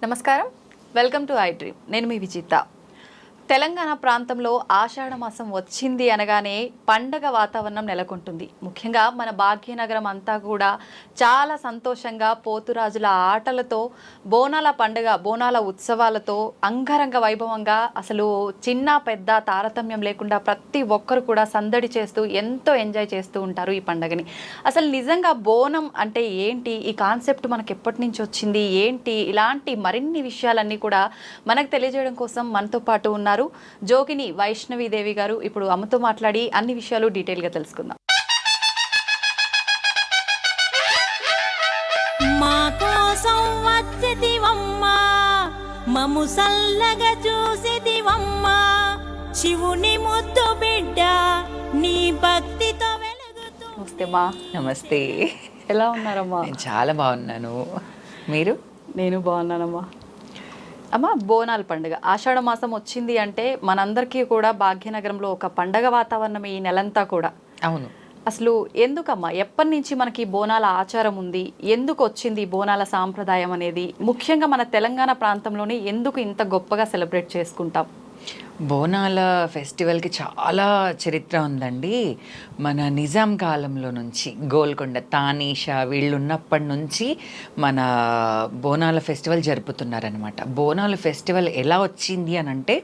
నమస్కారం, welcome to I dream. నేను మీ విజిత. తెలంగాణ ప్రాంతంలో ఆషాఢ మాసం వచ్చింది అనగానే పండగ వాతావరణం నెలకొంటుంది. ముఖ్యంగా మన భాగ్యనగరం అంతా కూడా చాలా సంతోషంగా పోతురాజుల ఆటలతో, బోనాల పండుగ, బోనాల ఉత్సవాలతో అంగరంగ వైభవంగా, అసలు చిన్న పెద్ద తారతమ్యం లేకుండా ప్రతి ఒక్కరు కూడా సందడి చేస్తూ ఎంతో ఎంజాయ్ చేస్తూ ఉంటారు ఈ పండుగని. అసలు నిజంగా బోనం అంటే ఏంటి, ఈ కాన్సెప్ట్ మనకి ఎప్పటి నుంచి వచ్చింది ఏంటి, ఇలాంటి మరిన్ని విషయాలన్నీ కూడా మనకు తెలియజేయడం కోసం మనతో పాటు ఉన్నారు జోగిని వైష్ణవీదేవి గారు. ఇప్పుడు అమ్మతో మాట్లాడి అన్ని విషయాలు డీటెయిల్ గా తెలుసుకుందాం. మా కోసం వచ్చేదివమ్మా, మము సల్లగా చూసేదివమ్మా, శివుని ముద్దు బిడ్డ నీ భక్తితో వెలుగుతూ. నమస్తే మా. నమస్తే. ఎలా ఉన్నారమ్మా? నేను చాలా బాగున్నాను. మీరు? నేను బాగున్నానమ్మా. అమ్మ, బోనాల పండుగ ఆషాఢ మాసం వచ్చింది అంటే మనందరికీ కూడా భాగ్యనగరంలో ఒక పండగ వాతావరణం ఈ నెలంతా కూడా. అవును. అసలు ఎందుకమ్మా, ఎప్పటి నుంచి మనకి బోనాల ఆచారం ఉంది, ఎందుకు వచ్చింది బోనాల సాంప్రదాయం అనేది, ముఖ్యంగా మన తెలంగాణ ప్రాంతంలోనే ఎందుకు ఇంత గొప్పగా సెలబ్రేట్ చేసుకుంటాం? బోనాల ఫెస్టివల్కి చాలా చరిత్ర ఉందండి. మన నిజాం కాలంలో నుంచి, గోల్కొండ, తానీషా వీళ్ళున్నప్పటి నుంచి మన బోనాల ఫెస్టివల్ జరుపుతున్నారనమాట. బోనాల ఫెస్టివల్ ఎలా వచ్చింది అని అంటే,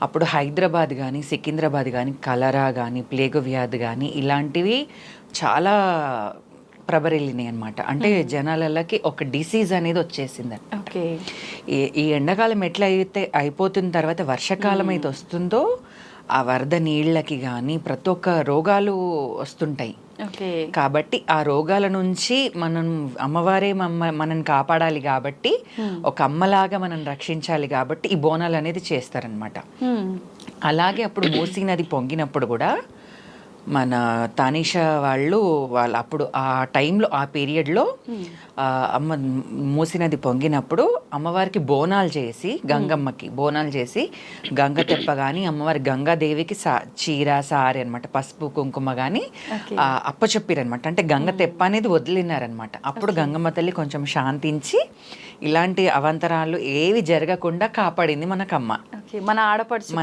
అప్పుడు హైదరాబాద్ కానీ, సికింద్రాబాద్ కానీ, కలరా కానీ, ప్లేగు వ్యాధి కానీ ఇలాంటివి చాలా ప్రబరిల్లినాయి అనమాట. అంటే జనాలకి ఒక డిసీజ్ అనేది వచ్చేసింది. ఈ ఎండాకాలం ఎట్లా అయితే అయిపోతున్న తర్వాత వర్షాకాలం అయితే వస్తుందో, ఆ వరద నీళ్ళకి కానీ ప్రతి ఒక్క రోగాలు వస్తుంటాయి. కాబట్టి ఆ రోగాల నుంచి మనం అమ్మవారే మనని కాపాడాలి కాబట్టి, ఒక అమ్మలాగా మనం రక్షించాలి కాబట్టి ఈ బోనాలు అనేది చేస్తారనమాట. అలాగే అప్పుడు మూసీ నది పొంగినప్పుడు కూడా మన తానీషా వాళ్ళు అప్పుడు ఆ టైంలో, ఆ పీరియడ్లో అమ్మ మూసీ నది పొంగినప్పుడు అమ్మవారికి బోనాలు చేసి, గంగమ్మకి బోనాలు చేసి, గంగ తెప్ప కానీ అమ్మవారి గంగాదేవికి చీర సారీ అనమాట, పసుపు కుంకుమ కానీ అప్పచెప్పిరనమాట. అంటే గంగ తెప్ప అనేది వదిలినారనమాట. అప్పుడు గంగమ్మ తల్లి కొంచెం శాంతించి ఇలాంటి అవంతరాలు ఏవి జరగకుండా కాపాడింది మనకమ్మ. మన ఆడపడుచు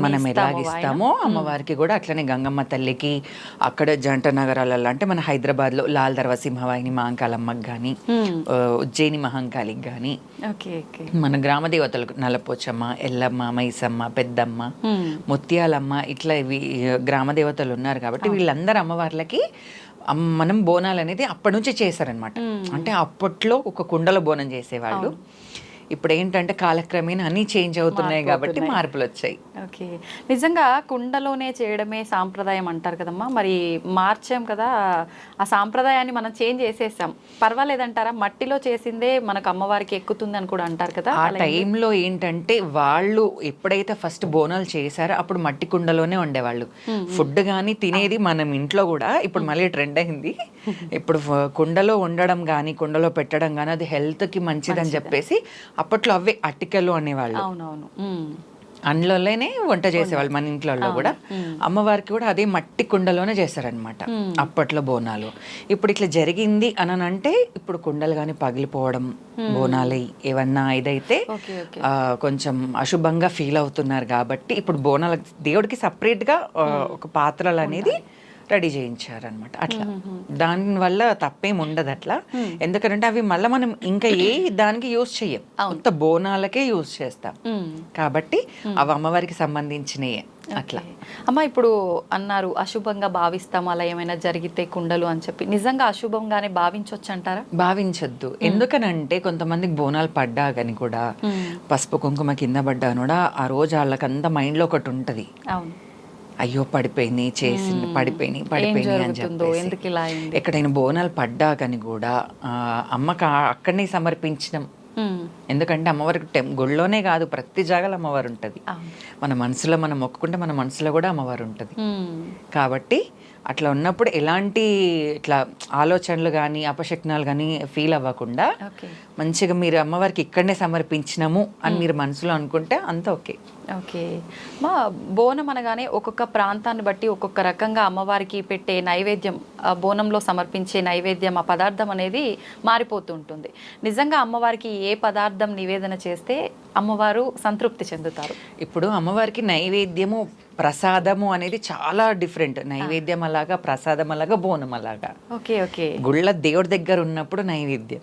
మనం ఎలాగిస్తామో అమ్మవారికి కూడా అట్లనే గంగమ్మ తల్లికి అక్కడ జంట నగరాలలో, అంటే మన హైదరాబాద్లో లాల్ దర్వాజా సింహవాహిని మహంకాళమ్మకి కానీ, ఉజ్జయిని మహంకాళికి కానీ, మన గ్రామ దేవతలకు నలపోచమ్మ, ఎల్లమ్మ, మైసమ్మ, పెద్దమ్మ, ముత్యాలమ్మ, ఇట్లా ఇవి గ్రామ దేవతలు ఉన్నారు కాబట్టి వీళ్ళందరూ అమ్మవార్లకి మనం బోనాలు అనేది అప్పటి నుంచి చేశారనమాట. అంటే అప్పట్లో ఒక కుండలో బోనం చేసేవాళ్ళు. ఇప్పుడు ఏంటంటే కాలక్రమేణా అన్నీ చేంజ్ అవుతున్నాయి కాబట్టి మార్పులు వచ్చాయి. ఓకే, నిజంగా కుండలోనే చేయడమే సాంప్రదాయం అంటారు కదమ్మా. మరి మార్చాం కదా, ఆ సాంప్రదాయాన్ని మనం చేంజ్ చేసేసాం, పర్వాలేదంటారా? మట్టిలో చేసిందే మనకు అమ్మవారికి ఎక్కుతుంది అని కూడా అంటారు కదా. ఆ టైంలో ఏంటంటే వాళ్ళు ఎప్పుడైతే ఫస్ట్ బోనాలు చేశారో అప్పుడు మట్టి కుండలోనే ఉండేవాళ్ళు. ఫుడ్ కానీ తినేది మనం ఇంట్లో కూడా ఇప్పుడు మళ్ళీ ట్రెండ్ అయింది. ఇప్పుడు కుండలో ఉండడం కానీ, కుండలో పెట్టడం కానీ అది హెల్త్కి మంచిదని చెప్పేసి అప్పట్లో అవే అట్టికలు అనేవాళ్ళు. అవునవును, అందులోనే వంట చేసేవాళ్ళు మన ఇంట్లో కూడా. అమ్మవారికి కూడా అదే మట్టి కుండలోనే చేశారనమాట అప్పట్లో బోనాలు. ఇప్పుడు ఇట్లా జరిగింది అని అంటే ఇప్పుడు కుండలు కానీ పగిలిపోవడం, బోనాలు ఏమన్నా ఇదైతే కొంచెం అశుభంగా ఫీల్ అవుతున్నారు కాబట్టి ఇప్పుడు బోనాల దేవుడికి సపరేట్గా ఒక పాత్రలు అనేది రెడీ చేయించారనమాట. అట్లా దానివల్ల తప్పేం ఉండదు అట్లా. ఎందుకంటే అవి మళ్ళీ మనం ఇంకా ఏ దానికి యూజ్ చెయ్యం, కొత్త బోనాలకే యూజ్ చేస్తాం కాబట్టి అవి అమ్మవారికి సంబంధించినయే. అట్లా అమ్మ, ఇప్పుడు అన్నారు అశుభంగా భావిస్తాం అలా ఏమైనా జరిగితే కుండలు అని చెప్పి, నిజంగా అశుభంగానే భావించవచ్చు అంటారా? భావించొద్దు. ఎందుకనంటే కొంతమందికి బోనాలు పడ్డా కానీ కూడా, పసుపు కుంకుమ కింద పడ్డా కూడా ఆ రోజు వాళ్ళకంతా మైండ్లో ఒకటి ఉంటుంది, అయ్యో పడిపోయింది, చేసింది పడిపోయినాయి అని చెప్పేసి. ఎక్కడైనా బోనాలు పడ్డా కానీ కూడా అమ్మకి అక్కడనే సమర్పించడం. ఎందుకంటే అమ్మవారికి గుళ్ళోనే కాదు ప్రతి జాగాలో అమ్మవారు ఉంటుంది. మన మనసులో మనం మొక్కుకుంటే మన మనసులో కూడా అమ్మవారు ఉంటుంది. కాబట్టి అట్లా ఉన్నప్పుడు ఎలాంటి ఇట్లా ఆలోచనలు కానీ అపశక్నాలు కానీ ఫీల్ అవ్వకుండా మంచిగా మీరు అమ్మవారికి ఇక్కడనే సమర్పించినాము అని మీరు మనసులో అనుకుంటే అంత ఓకే. ఓకే. మా బోనం అనగానే ఒక్కొక్క ప్రాంతాన్ని బట్టి ఒక్కొక్క రకంగా అమ్మవారికి పెట్టే నైవేద్యం, బోనంలో సమర్పించే నైవేద్యం, ఆ పదార్థం అనేది మారిపోతూ ఉంటుంది. నిజంగా అమ్మవారికి ఏ పదార్థం నివేదన చేస్తే అమ్మవారు సంతృప్తి చెందుతారు? ఇప్పుడు అమ్మవారికి నైవేద్యము, ప్రసాదము అనేది చాలా డిఫరెంట్. నైవేద్యం అలాగా, ప్రసాదం అలాగా, బోనం అలాగా. Okay okay. గుళ్ళ దేవుడి దగ్గర ఉన్నప్పుడు నైవేద్యం,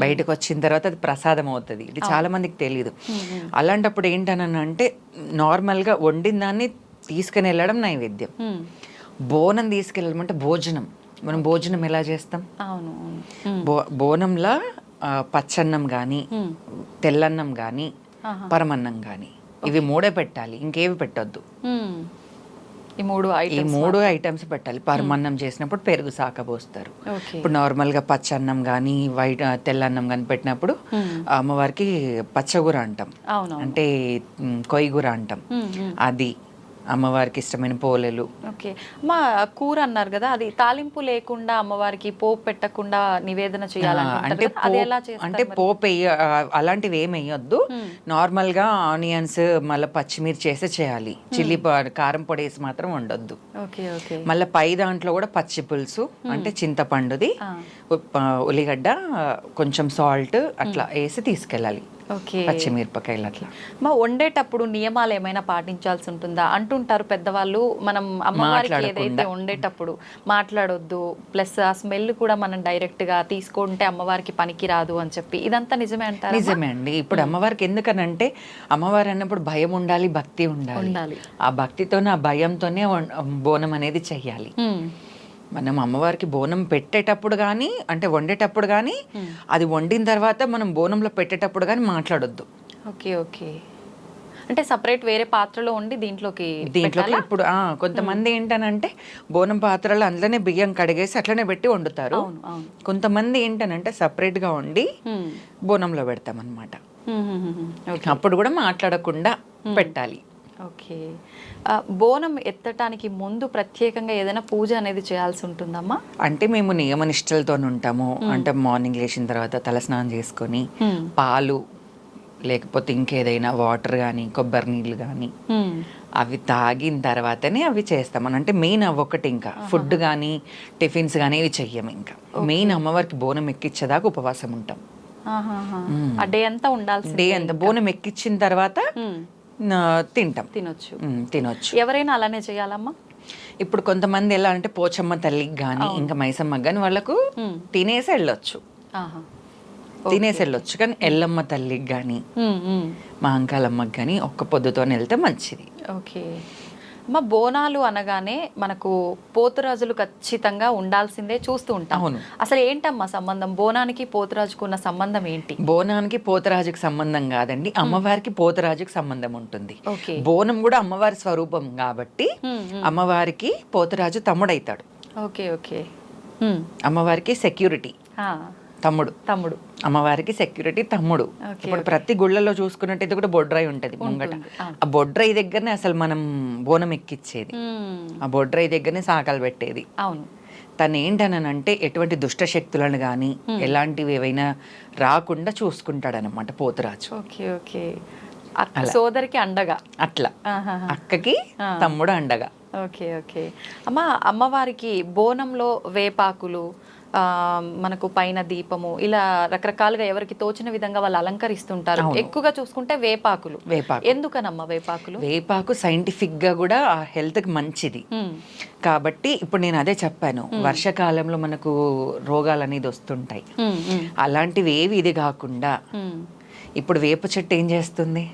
బయటకు వచ్చిన తర్వాత అది ప్రసాదం అవుతుంది. ఇది చాలా మందికి తెలియదు. అలాంటప్పుడు ఏంటనంటే నార్మల్గా వండిన దాన్ని తీసుకుని వెళ్ళడం నైవేద్యం. బోనం తీసుకెళ్ళడం అంటే భోజనం. మనం భోజనం ఎలా చేస్తాం? అవును. బోనంలా పచ్చన్నం కానీ, తెల్లన్నం కానీ, పరమన్నం కానీ, ఇవి మూడే పెట్టాలి, ఇంకేవి పెట్టొద్దు. ఈ మూడు ఐటమ్స్ పెట్టాలి. పరమన్నం చేసినప్పుడు పెరుగు సాక పోస్తారు. ఇప్పుడు నార్మల్గా పచ్చన్నం కానీ, తెల్లన్నం కానీ పెట్టినప్పుడు అమ్మవారికి పచ్చగూర అంటాం, అంటే కొయ్యగూర అంటాం. అది అమ్మవారికి ఇష్టమైన పోలేలు. ఓకే. మా కూర అన్నారు కదా, అది తాలింపు లేకుండా అమ్మవారికి పోపు పెట్టకుండా నివేదన చేయాలంటే అంటే పోపు అలాంటివి ఏమి వేయొద్దు. నార్మల్ గా ఆనియన్స్ మళ్ళీ పచ్చిమిర్చి వేసి చేయాలి. చిల్లీ కారం పొడి వేసి మాత్రం వండొద్దు. మళ్ళీ పై దాంట్లో కూడా పచ్చి పులుసు అంటే చింతపండుది, ఉల్లిగడ్డ, కొంచెం సాల్ట్ అట్లా వేసి తీసుకెళ్ళాలి. పచ్చిమిరపకాయలు అట్లా. మా వండేటప్పుడు నియమాలు ఏమైనా పాటించాల్సి ఉంటుందా? అంటుంటారు పెద్దవాళ్ళు, మనం అమ్మవారికి ఏదైతే వండేటప్పుడు మాట్లాడొద్దు, ప్లస్ ఆ స్మెల్ కూడా మనం డైరెక్ట్ గా తీసుకుంటే అమ్మవారికి పనికి రాదు అని చెప్పి, ఇదంతా నిజమే అంటారు? నిజమే అండి. ఇప్పుడు అమ్మవారికి ఎందుకనంటే అమ్మవారు అన్నప్పుడు భయం ఉండాలి, భక్తి ఉండాలి. ఆ భక్తితోనే, ఆ భయంతోనే బోనం అనేది చెయ్యాలి. మనం అమ్మవారికి బోనం పెట్టేటప్పుడు కానీ, అంటే వండేటప్పుడు కానీ, అది వండిన తర్వాత మనం బోనంలో పెట్టేటప్పుడు కానీ మాట్లాడొద్దు. Okay okay. అంటే సపరేట్ వేరే పాత్రలో వండి దీంట్లోకి ఇప్పుడు కొంతమంది ఏంటనంటే బోనం పాత్రలో అందులోనే బియ్యం కడిగేసి అట్లనే పెట్టి వండుతారు. కొంతమంది ఏంటనంటే సపరేట్ గా వండి బోనంలో పెడతాం అన్నమాట. అప్పుడు కూడా మాట్లాడకుండా పెట్టాలి. ఓకే. బోనం ఎత్తటానికి ముందు ప్రత్యేకంగా ఏదైనా పూజ అనేది చేయాల్సి ఉంటుందమ్మా? అంటే మేము నియమనిష్టలతో ఉంటాము. అంటే మార్నింగ్ లేచిన తర్వాత తలస్నానం చేసుకొని పాలు లేకపోతే ఇంకేదైనా వాటర్ కానీ, కొబ్బరి నీళ్ళు కానీ అవి తాగిన తర్వాతనే అవి చేస్తాం. అంటే మెయిన్ అవి ఒకటి. ఇంకా ఫుడ్ కానీ, టిఫిన్స్ కానీ ఇవి చెయ్యము. ఇంకా మెయిన్ అమ్మవారికి బోనం ఎక్కించేదాకా ఉపవాసం ఉంటాం. డే అంతా ఉండాల్సి. డే అంతా బోనం ఎక్కించిన తర్వాత తినొచ్చు. ఎవరైనా అలానే చేయాలమ్మా? ఇప్పుడు కొంతమంది ఎలా అంటే పోచమ్మ తల్లికి కానీ, ఇంకా మైసమ్మకి కానీ వాళ్ళకు తినేసి వెళ్ళొచ్చు. కానీ ఎల్లమ్మ తల్లికి కానీ, మా అంకాలమ్మకి కానీ ఒక్క పొద్దుతో వెళ్తే మంచిది. ఓకే. అమ్మ, బోనాలు అనగానే మనకు పోతురాజులు ఖచ్చితంగా ఉండాల్సిందే, చూస్తూ ఉంటాం. అసలు ఏంటమ్మా సంబంధం? బోనానికి పోతురాజుకు ఉన్న సంబంధం ఏంటి? బోనానికి పోతురాజుకి సంబంధం కాదండి, అమ్మవారికి పోతురాజుకి సంబంధం ఉంటుంది. బోనం కూడా అమ్మవారి స్వరూపం కాబట్టి అమ్మవారికి పోతురాజు తమ్ముడైతాడు. Okay okay. అమ్మవారికి సెక్యూరిటీ తమ్ముడు. అమ్మవారికి సెక్యూరిటీ తమ్ముడు. ఇప్పుడు ప్రతి గుళ్ళలో చూసుకున్నట్టయితే కూడా బొడ్రాయి ఉంటది ముంగట. ఆ బొడ్రాయి దగ్గరనే అసలు మనం బోనం ఎక్కిచ్చేది. ఆ బొడ్రాయి దగ్గరనే సాకాలు పెట్టేది. అవును. తను ఏంటనంటే ఎటువంటి దుష్ట శక్తులను కానీ, ఎలాంటివి ఏవైనా రాకుండా చూసుకుంటాడనమాట పోతురాజు. Okay okay. సోదరికి అండగా అట్లా, అక్కకి తమ్ముడు అండగా. Okay okay. అమ్మవారికి బోనంలో వేపాకులు, మనకు పైన దీపము, ఇలా రకరకాలుగా ఎవరికి తోచిన విధంగా వాళ్ళు అలంకరిస్తుంటారు. ఎక్కువగా చూసుకుంటే వేపాకులు. ఎందుకనమ్మా వేపాకులు? వేపాకు సైంటిఫిక్ గా కూడా హెల్త్ కి మంచిది కాబట్టి. ఇప్పుడు నేను అదే చెప్పాను, వర్షాకాలంలో మనకు రోగాలు అనేది వస్తుంటాయి. అలాంటివి ఏవి ఇది కాకుండా ఇప్పుడు వేప చెట్టు ఏం చేస్తుంది?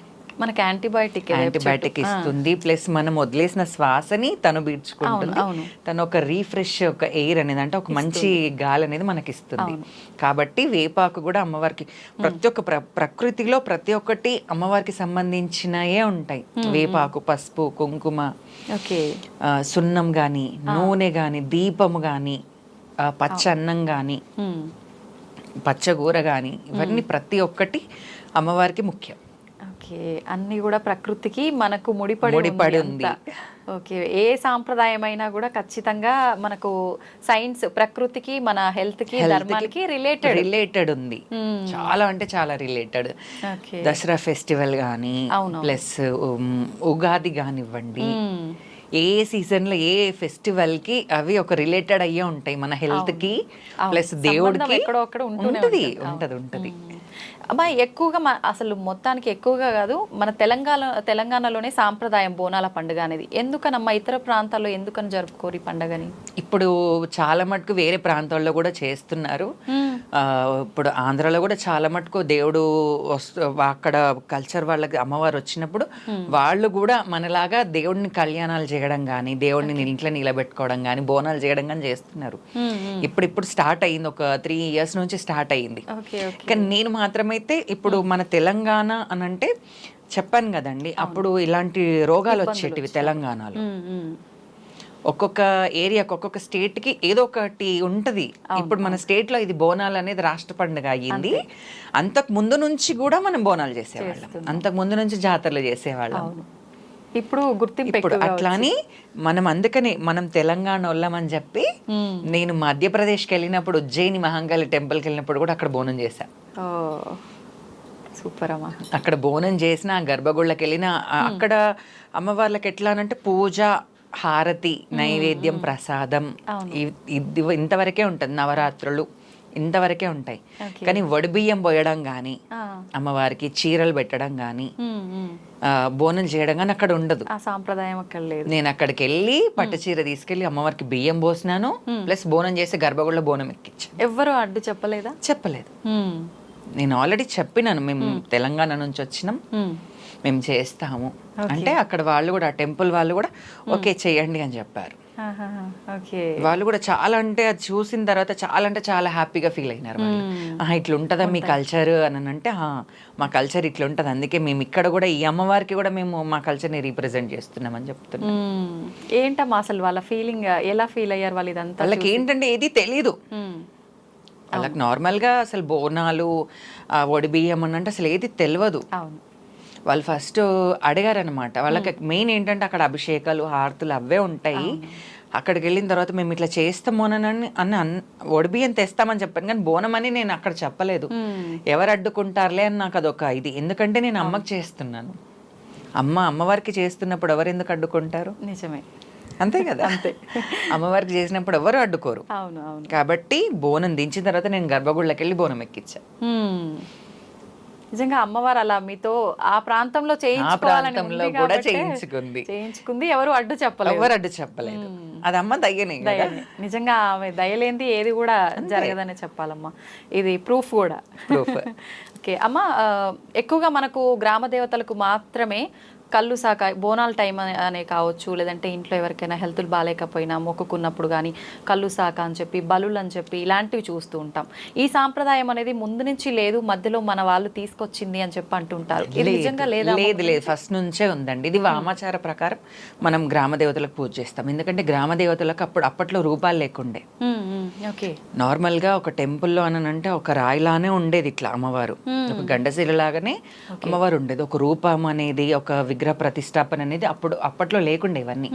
మనకి యాంటీబయాటిక్ ఇస్తుంది. ప్లస్ మనం వదిలేసిన శ్వాసని తను పీల్చుకుంటుంది. తను ఒక రీఫ్రెష్, ఒక ఎయిర్ అనేది, అంటే ఒక మంచి గాలి అనేది మనకి ఇస్తుంది. కాబట్టి వేపాకు కూడా అమ్మవారికి ప్రతి ఒక్క ప్రకృతిలో ప్రతి ఒక్కటి అమ్మవారికి సంబంధించినయే ఉంటాయి. వేపాకు, పసుపు, కుంకుమ, సున్నం గాని, నూనె గాని, దీపము గాని, పచ్చన్నం గాని, పచ్చగూర గాని, ఇవన్నీ ప్రతి ఒక్కటి అమ్మవారికి ముఖ్యం. అన్ని కూడా ప్రకృతికి మనకు ముడిపడి ఉంది. ఓకే, ఏ సాంప్రదాయం అయినా కూడా ఖచ్చితంగా మనకు సైన్స్, ప్రకృతికి, మన హెల్త్ కి, ధర్మానికి రిలేటెడ్ ఉంది. చాలా అంటే చాలా రిలేటెడ్. ఓకే. దసరా ఫెస్టివల్ కానీ, ప్లస్ ఉగాది కానివ్వండి, ఏ సీజన్ లో ఏ ఫెస్టివల్ కి అవి ఒక రిలేటెడ్ అయ్యే ఉంటాయి మన హెల్త్ కి, ప్లస్ దేవుడికి ఎక్కడో అక్కడ ఉంటది. అమ్మాయి ఎక్కువగా అసలు మొత్తానికి ఎక్కువగా కాదు, మన తెలంగాణలోనే సాంప్రదాయం బోనాల పండుగ అనేది. ఎందుకనమ్మా ఇతర ప్రాంతాల్లో ఎందుకని జరుపుకోరు ఈ పండుగని? ఇప్పుడు చాలా మటుకు వేరే ప్రాంతాల్లో కూడా చేస్తున్నారు. ఇప్పుడు ఆంధ్రాలో కూడా చాలా మటుకు దేవుడు అక్కడ కల్చర్ వాళ్ళకి అమ్మవారు వచ్చినప్పుడు వాళ్ళు కూడా మనలాగా దేవుడిని కళ్యాణాలు చేయడం కానీ, దేవుడిని ఇంట్లో నిలబెట్టుకోవడం కానీ, బోనాలు చేయడం కానీ చేస్తున్నారు. ఇప్పుడు స్టార్ట్ అయింది, ఒక 3 years నుంచి స్టార్ట్ అయింది. కానీ నేను మాత్రమైతే ఇప్పుడు మన తెలంగాణ అని అంటే చెప్పాను కదండి, అప్పుడు ఇలాంటి రోగాలు వచ్చేటివి తెలంగాణలో. ఒక్కొక్క ఏరియాకి, ఒక్కొక్క స్టేట్ కి ఏదో ఒకటి ఉంటది. ఇప్పుడు మన స్టేట్ లో ఇది బోనాలు అనేది రాష్ట్ర పండుగ అయ్యింది. అంతకు ముందు నుంచి కూడా మనం బోనాలు చేసేవాళ్ళం, అంతకు ముందు నుంచి జాతరలు చేసేవాళ్ళం. ఇప్పుడు గుర్తింపు ఇప్పుడు అట్లాని అందుకని మనం తెలంగాణ వాళ్ళమని చెప్పి, నేను మధ్యప్రదేశ్కి వెళ్ళినప్పుడు ఉజ్జయిని మహంకాళి టెంపుల్కి వెళ్ళినప్పుడు కూడా అక్కడ బోనం చేశా. సూపర్ అమ్మా. అక్కడ బోనం చేసిన, గర్భగుళ్ళకి వెళ్ళిన, అక్కడ అమ్మవార్లకి ఎట్లా అంటే పూజ, హారతి, నైవేద్యం, ప్రసాదం ఇంతవరకే ఉంటుంది. నవరాత్రులు ఇంతవరకే ఉంటాయి. కానీ వడిబియ్యం పోయడం కానీ, అమ్మవారికి చీరలు పెట్టడం కానీ, బోనం చేయడం కానీ అక్కడ ఉండదు. ఆ సాంప్రదాయం అక్కడ లేదు. నేను అక్కడికి వెళ్ళి పట్టు చీర తీసుకెళ్లి అమ్మవారికి బియ్యం పోసినాను, ప్లస్ బోనం చేసి గర్భగుళ్ళ బోనం ఎక్కించాను. ఎవ్వరు అడ్డు చెప్పలేదా? చెప్పలేదు. నేను ఆల్రెడీ చెప్పినాను, మేము తెలంగాణ నుంచి వచ్చినాం, మేము చేస్తాము అంటే అక్కడ వాళ్ళు కూడా, ఆ టెంపుల్ వాళ్ళు కూడా ఓకే చేయండి అని చెప్పారు. వాళ్ళు కూడా చాలా అంటే అది చూసిన తర్వాత చాలా అంటే చాలా హ్యాపీగా ఫీల్ అయినారు. వాళ్ళు ఇట్లా ఉంటుందా మీ కల్చర్ అని అంటే, మా కల్చర్ ఇట్లా ఉంటుంది, అందుకే మేము ఇక్కడ కూడా ఈ అమ్మవారికి కూడా మేము మా కల్చర్ని రీప్రజెంట్ చేస్తున్నామని చెప్తున్నాం. ఏంటమ్మా అసలు వాళ్ళ ఫీలింగ్, ఎలా ఫీల్ అయ్యారు వాళ్ళు? ఇదంతా వాళ్ళకి ఏంటంటే ఏది తెలీదు. వాళ్ళకి నార్మల్గా అసలు బోనాలు, ఒడిబియ్యం అని అంటే అసలు ఏది తెలియదు. వాళ్ళు ఫస్ట్ అడిగారనమాట. వాళ్ళకి మెయిన్ ఏంటంటే అక్కడ అభిషేకాలు, హారతులు అవే ఉంటాయి. అక్కడికి వెళ్ళిన తర్వాత మేము ఇట్లా చేస్తాము అని ఒడిబియ్యం తెస్తామని చెప్పాను, కానీ బోనం అని నేను అక్కడ చెప్పలేదు. ఎవరు అడ్డుకుంటారులే అని నాకు అదొక ఇది. ఎందుకంటే నేను అమ్మకి చేస్తున్నాను, అమ్మవారికి చేస్తున్నప్పుడు ఎవరు ఎందుకు అడ్డుకుంటారు? నిజమే, అంతే కదా. అంతే, అమ్మవారికి చేసినప్పుడు ఎవరు అడ్డుకోరు. కాబట్టి బోనం దించిన తర్వాత నేను గర్భగుళ్ళకి వెళ్ళి బోనం ఎక్కించా. నిజంగా అమ్మవారు అలా మీతో ఆ ప్రాంతంలో చేయించుకుంది, ఎవరు అడ్డు చెప్పలేదు. అది అమ్మ దయ్యనే. నిజంగా ఆమె దయలేంది ఏది కూడా జరగదనే చెప్పాలమ్మా. ఇది ప్రూఫ్ కూడా. ఓకే అమ్మ, ఎక్కువగా మనకు గ్రామ దేవతలకు మాత్రమే కళ్ళు సాక బోనాల టైం అనే కావచ్చు, లేదంటే ఇంట్లో ఎవరికైనా హెల్త్లు బాగాలేకపోయినా మొక్కుకున్నప్పుడు కానీ కళ్ళు సాక అని చెప్పి, బలులు అని చెప్పి ఇలాంటివి చూస్తూ ఉంటాం. ఈ సాంప్రదాయం అనేది ముందు నుంచి లేదు, మధ్యలో మన వాళ్ళు తీసుకొచ్చింది అని చెప్పి అంటుంటారు. ఇది నిజంగా లేదా? లేదు, ఫస్ట్ నుంచే ఉందండి. ఇది వామాచార ప్రకారం మనం గ్రామ దేవతలకు పూజ చేస్తాం. ఎందుకంటే గ్రామ దేవతలకు అప్పట్లో రూపాలు లేకుండే. నార్మల్ గా ఒక టెంపుల్లో అని అంటే ఒక రాయిలానే ఉండేది, ఇట్లా అమ్మవారు ఒక గండశిల లాగానే అమ్మవారు ఉండేది. ఒక రూపం అనేది, ఒక విగ్రహ ప్రతిష్టాపన అనేది అప్పట్లో లేకుండే ఇవన్నీ.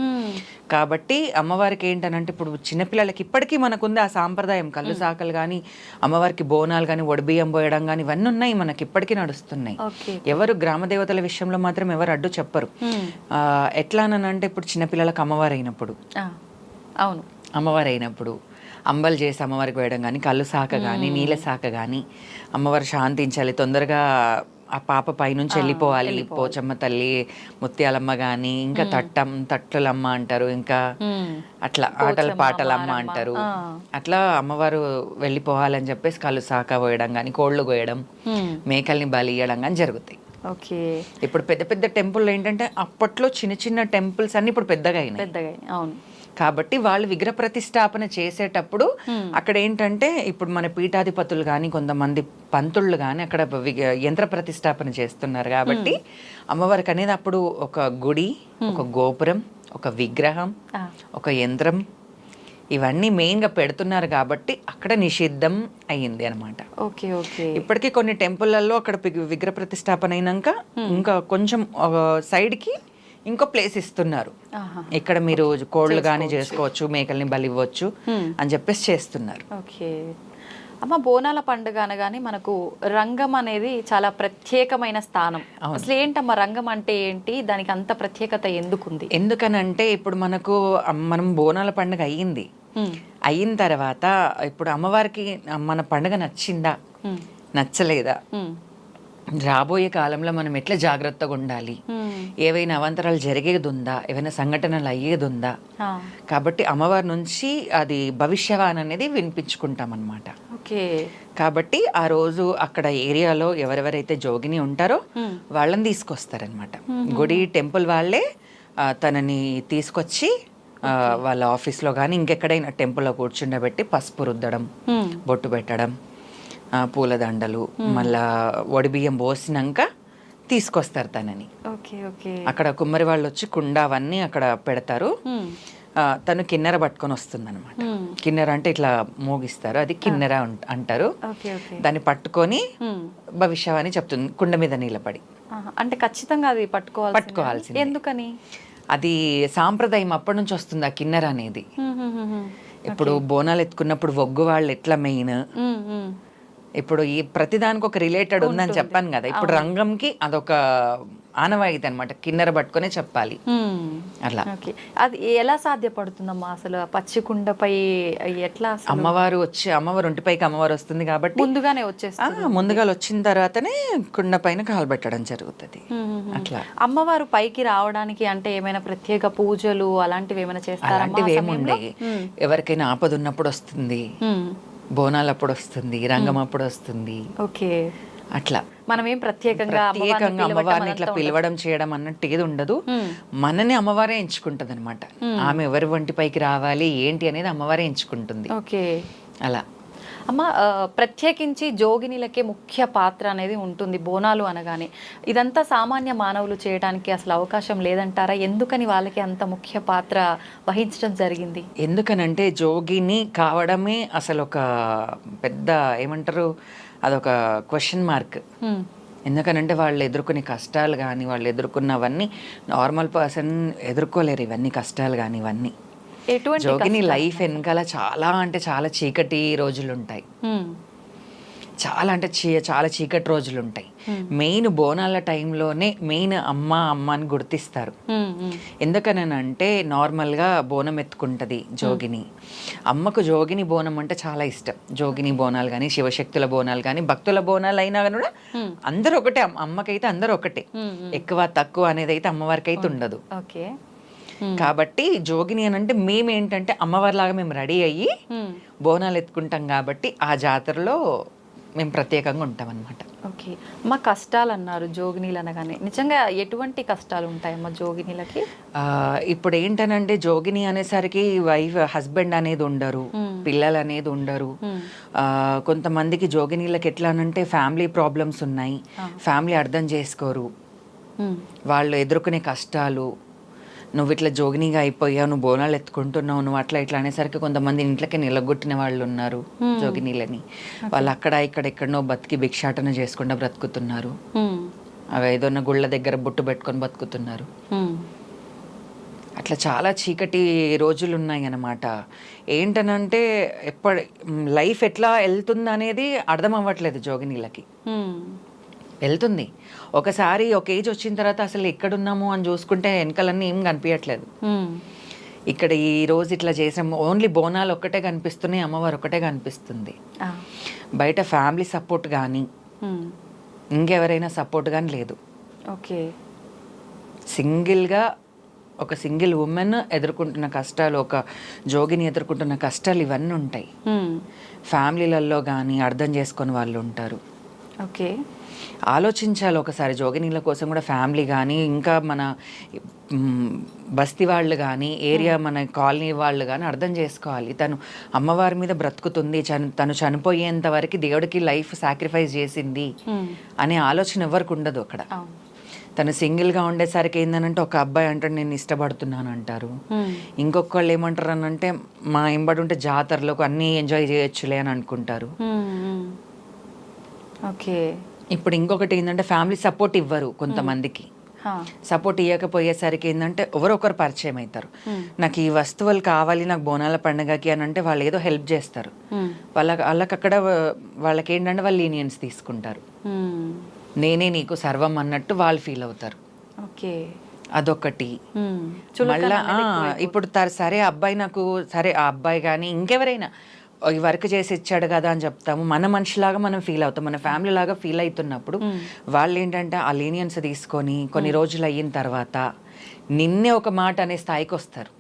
కాబట్టి అమ్మవారికి ఏంటనంటే ఇప్పుడు చిన్నపిల్లలకి ఇప్పటికీ మనకుంది ఆ సాంప్రదాయం. కళ్ళు సాకలు కానీ, అమ్మవారికి బోనాలు కానీ, ఒడిబియ్యం పోయడం కానీ ఇవన్నీ ఉన్నాయి, మనకి ఇప్పటికీ నడుస్తున్నాయి. ఎవరు గ్రామ దేవతల విషయంలో మాత్రం ఎవరు అడ్డు చెప్పరు. ఎట్లానంటే ఇప్పుడు చిన్నపిల్లలకు అమ్మవారు అయినప్పుడు, అవును, అమ్మవారు అయినప్పుడు అంబలు చేసి అమ్మవారికి వేయడం కానీ, కళ్ళు సాక కానీ, నీళ్ళ సాక కానీ, అమ్మవారు శాంతించాలి, తొందరగా ఆ పాప పైనుంచి వెళ్ళిపోవాలి, పోచమ్మ తల్లి, ముత్యాలమ్మ కానీ, ఇంకా తట్టులమ్మ అంటారు, ఇంకా అట్లా ఆటల పాటలమ్మ అంటారు. అట్లా అమ్మవారు వెళ్ళిపోవాలని చెప్పేసి కళ్ళు సాక పోయడం కానీ, కోళ్ళు కోయడం, మేకల్ని బలి ఇవ్వడం కానీ జరుగుతాయి. ఇప్పుడు పెద్ద పెద్ద టెంపుల్ ఏంటంటే అప్పట్లో చిన్న చిన్న టెంపుల్స్ అన్ని ఇప్పుడు పెద్దగా అయినాయి. అవును, కాబట్టి వాళ్ళు విగ్రహ ప్రతిష్టాపన చేసేటప్పుడు అక్కడ ఏంటంటే ఇప్పుడు మన పీఠాధిపతులు కానీ, కొంతమంది పంతుళ్ళు కానీ అక్కడ యంత్ర ప్రతిష్టాపన చేస్తున్నారు. కాబట్టి అమ్మవారికి అనేది అప్పుడు ఒక గుడి, ఒక గోపురం, ఒక విగ్రహం, ఒక యంత్రం, ఇవన్నీ మెయిన్గా పెడుతున్నారు. కాబట్టి అక్కడ నిషిద్ధం అయ్యింది అనమాట. ఇప్పటికీ కొన్ని టెంపుల్లలో అక్కడ విగ్రహ ప్రతిష్టాపన అయినాక ఇంకా కొంచెం సైడ్కి ఇంకో ప్లేస్ ఇస్తున్నారు. ఆహా. ఇక్కడ మీరు కోళ్ళు కానీ చేసుకోవచ్చు, మేకల్ని బలి ఇవ్వచ్చు అని చెప్పేసి చేస్తున్నారు. ఓకే అమ్మ, బోనాల పండుగ అనగానే మనకు రంగం అనేది చాలా ప్రత్యేకమైన స్థానం. అసలు ఏంటమ్మా రంగం అంటే ఏంటి, దానికి అంత ప్రత్యేకత ఎందుకుంది? ఎందుకనంటే ఇప్పుడు మనం బోనాల పండుగ అయిన తర్వాత ఇప్పుడు అమ్మవారికి మన పండుగ నచ్చిందా నచ్చలేదా, రాబోయే కాలంలో మనం ఎట్లా జాగ్రత్తగా ఉండాలి, ఏవైనా అవాంతరాలు జరిగేది ఉందా, ఏవైనా సంఘటనలు అయ్యేది ఉందా, కాబట్టి అమ్మవారి నుంచి అది భవిష్యవాణి అనేది వినిపించుకుంటాం అన్నమాట. ఓకే. కాబట్టి ఆ రోజు అక్కడ ఏరియాలో ఎవరెవరైతే జోగిని ఉంటారో వాళ్ళని తీసుకొస్తారనమాట. గుడి టెంపుల్ వాళ్ళే తనని తీసుకొచ్చి వాళ్ళ ఆఫీస్లో కానీ ఇంకెక్కడైనా టెంపుల్లో కూర్చుండబెట్టి పసుపు రుద్దడం, బొట్టు పెట్టడం, పూలదండలు, మళ్ళా వడిబియ్యం పోసినాక తీసుకొస్తారు తనని. అక్కడ కుమ్మరి వాళ్ళు వచ్చి కుండ అవన్నీ అక్కడ పెడతారు. తను కిన్నెర పట్టుకొని వస్తుంది అనమాట. కిన్నెర అంటే ఇట్లా మోగిస్తారు, అది కిన్నెర అంటారు. దాన్ని పట్టుకొని భవిష్యవాణి చెప్తుంది కుండ మీద నిలబడి. అంటే ఖచ్చితంగా అది పట్టుకోవాల్సింది. ఎందుకని? అది సాంప్రదాయం అప్పటి నుంచి వస్తుంది ఆ కిన్నెర అనేది. ఇప్పుడు బోనాలు ఎత్తుకున్నప్పుడు ఒగ్గు వాళ్ళు ఎట్లా మెయిన్, ఇప్పుడు ఈ ప్రతిదానికి ఒక రిలేటెడ్ ఉందని చెప్పాను కదా. ఇప్పుడు రంగంకి అదొక ఆనవాయితీ అనమాట, కిన్నెర పట్టుకునే చెప్పాలి అట్లా. అది ఎలా సాధ్యపడుతుందమ్మా అసలు పచ్చికుండపై? ఎట్లా అమ్మవారు ఒంటిపైకి అమ్మవారు వస్తుంది కాబట్టి ముందుగా వచ్చిన తర్వాతనే కుండ పైన కాలు పెట్టడం జరుగుతుంది. అట్లా అమ్మవారు పైకి రావడానికి అంటే ఏమైనా ప్రత్యేక పూజలు అలాంటివి ఏమైనా చేస్తారా? అలాంటివి ఏముండయి. ఎవరికైనా ఆపద ఉన్నప్పుడు వస్తుంది, బోనాలు అప్పుడు వస్తుంది, రంగం అప్పుడు వస్తుంది. ఓకే. అట్లా మనం ఏం ప్రత్యేకంగా అమ్మవారిని ఇట్లా పిలవడం చేయడం అన్నట్టు ఏది ఉండదు. మనని అమ్మవారే ఎంచుకుంటది అనమాట. ఆమె ఎవరి వంటిపైకి రావాలి ఏంటి అనేది అమ్మవారే ఎంచుకుంటుంది. ఓకే. అలా అమ్మ, ప్రత్యేకించి జోగినిలకే ముఖ్య పాత్ర అనేది ఉంటుంది బోనాలు అనగానే. ఇదంతా సామాన్య మానవులు చేయడానికి అసలు అవకాశం లేదంటారా? ఎందుకని వాళ్ళకి అంత ముఖ్య పాత్ర వహించడం జరిగింది? ఎందుకనంటే జోగిని కావడమే అసలు ఒక పెద్ద ఏమంటారు, అదొక క్వశ్చన్ మార్క్. ఎందుకనంటే వాళ్ళు ఎదుర్కొనే కష్టాలు కానీ వాళ్ళు ఎదుర్కొన్నవన్నీ నార్మల్ పర్సన్ ఎదుర్కోలేరు. ఇవన్నీ కష్టాలు కానీ ఇవన్నీ. జోగిని లైఫ్ వెనకాల చాలా అంటే చాలా చీకటి రోజులు ఉంటాయి. చాలా అంటే చాలా చీకటి రోజులు ఉంటాయి. మెయిన్ బోనాల టైంలోనే మెయిన్ అమ్మ అని గుర్తిస్తారు. ఎందుకనంటే నార్మల్గా బోనం ఎత్తుకుంటది జోగిని. అమ్మకు జోగిని బోనం అంటే చాలా ఇష్టం. జోగిని బోనాలు కానీ, శివశక్తుల బోనాలు కానీ, భక్తుల బోనాలు అయినా కూడా అందరూ ఒకటే. అమ్మకైతే అందరూ ఒకటే, ఎక్కువ తక్కువ అనేది అయితే అమ్మవారికి అయితే ఉండదు. ఓకే. కాబట్టి జోగిని అని అంటే మేమేంటంటే అమ్మవారిలాగా మేము రెడీ అయ్యి బోనాలు ఎత్తుకుంటాం కాబట్టి ఆ జాతరలో మేము ప్రత్యేకంగా ఉంటాం అనమాట. ఓకే. మా కష్టాలు అన్నారు జోగినీలు అనగానే, నిజంగా ఎటువంటి కష్టాలు ఉంటాయమ్మా జోగినీలకి? ఇప్పుడు ఏంటనంటే జోగిని అనేసరికి హస్బెండ్ అనేది ఉండరు, పిల్లలు అనేది ఉండరు. కొంతమందికి జోగినీలకి ఎట్లా అనంటే ఫ్యామిలీ ప్రాబ్లమ్స్ ఉన్నాయి, ఫ్యామిలీ అర్థం చేసుకోరు, వాళ్ళు ఎదుర్కొనే కష్టాలు. నువ్వు ఇట్లా జోగినిగా అయిపోయావు, నువ్వు బోనాలు ఎత్తుకుంటున్నావు, నువ్వు అట్లా ఇట్లా అనేసరికి కొంతమంది ఇంట్లోకి నిలగొట్టిన వాళ్ళు ఉన్నారు జోగినీలని. వాళ్ళు అక్కడ ఎక్కడెక్కడనో బతికి భిక్షాటన చేసుకుంటూ బ్రతుకుతున్నారు. అవి ఏదన్నా గుళ్ళ దగ్గర బొట్టు పెట్టుకొని బతుకుతున్నారు. అట్లా చాలా చీకటి రోజులు ఉన్నాయి అన్నమాట. ఏంటనంటే లైఫ్ ఎట్లా వెళ్తుంది అనేది అర్థం అవ్వట్లేదు జోగినీలకి. వెళ్తుంది ఒకసారి ఒక ఏజ్ వచ్చిన తర్వాత అసలు ఎక్కడున్నాము అని చూసుకుంటే వెనకాలన్నీ ఏం కనిపించట్లేదు. ఇక్కడ ఈ రోజు ఇట్లా చేసాము, ఓన్లీ బోనాలు ఒక్కటే కనిపిస్తున్నాయి, అమ్మవారు ఒకటే కనిపిస్తుంది. బయట ఫ్యామిలీ సపోర్ట్ కానీ ఇంకెవరైనా సపోర్ట్ కానీ లేదు. ఓకే. సింగిల్గా ఒక సింగిల్ ఉమెన్ ఎదుర్కొంటున్న కష్టాలు, ఒక జోగిని ఎదుర్కొంటున్న కష్టాలు ఇవన్నీ ఉంటాయి. ఫ్యామిలీలలో కానీ అర్థం చేసుకొని వాళ్ళు ఉంటారు. ఓకే. ఆలోచించాలి ఒకసారి జోగినీల కోసం కూడా ఫ్యామిలీ కానీ, ఇంకా మన బస్తీ వాళ్ళు కానీ, ఏరియా మన కాలనీ వాళ్ళు కానీ అర్థం చేసుకోవాలి. తను అమ్మవారి మీద బ్రతుకుతుంది, తను చనిపోయేంత వరకు దేవుడికి లైఫ్ సాక్రిఫైస్ చేసింది అనే ఆలోచన ఎవరికి ఉండదు అక్కడ. తను సింగిల్గా ఉండేసరికి ఏంటంటే ఒక అబ్బాయి అంటాడు నేను ఇష్టపడుతున్నాను అంటారు, ఇంకొకళ్ళు ఏమంటారు అని అంటే మా ఎంబడి ఉంటే జాతరలోకి అన్నీ ఎంజాయ్ చేయొచ్చులే అని అనుకుంటారు. ఓకే. ఇప్పుడు ఇంకొకటి ఏంటంటే ఫ్యామిలీ సపోర్ట్ ఇవ్వరు కొంతమందికి. సపోర్ట్ ఇవ్వకపోయేసరికి ఏంటంటే ఎవరొకరు పరిచయం అవుతారు. నాకు ఈ వస్తువులు కావాలి, నాకు బోనాల పండుగకి అని అంటే వాళ్ళు ఏదో హెల్ప్ చేస్తారు. వాళ్ళకి అక్కడ వాళ్ళకి ఏంటంటే వాళ్ళు లీనియన్స్ తీసుకుంటారు. నేనే నీకు సర్వం అన్నట్టు వాళ్ళు ఫీల్ అవుతారు. ఓకే, అదొకటి. మళ్ళా ఇప్పుడు సరే అబ్బాయి నాకు సరే ఆ అబ్బాయి కానీ ఇంకెవరైనా ఈ వర్క్ చేసి ఇచ్చాడు కదా అని చెప్తాము. మన మనిషిలాగా మనం ఫీల్ అవుతాం, మన ఫ్యామిలీ లాగా ఫీల్ అవుతున్నప్పుడు వాళ్ళు ఏంటంటే ఆ లీనియన్స్ తీసుకొని కొన్ని రోజులు అయిన తర్వాత నిన్నే ఒక మాట అనే స్థాయికి వస్తారు.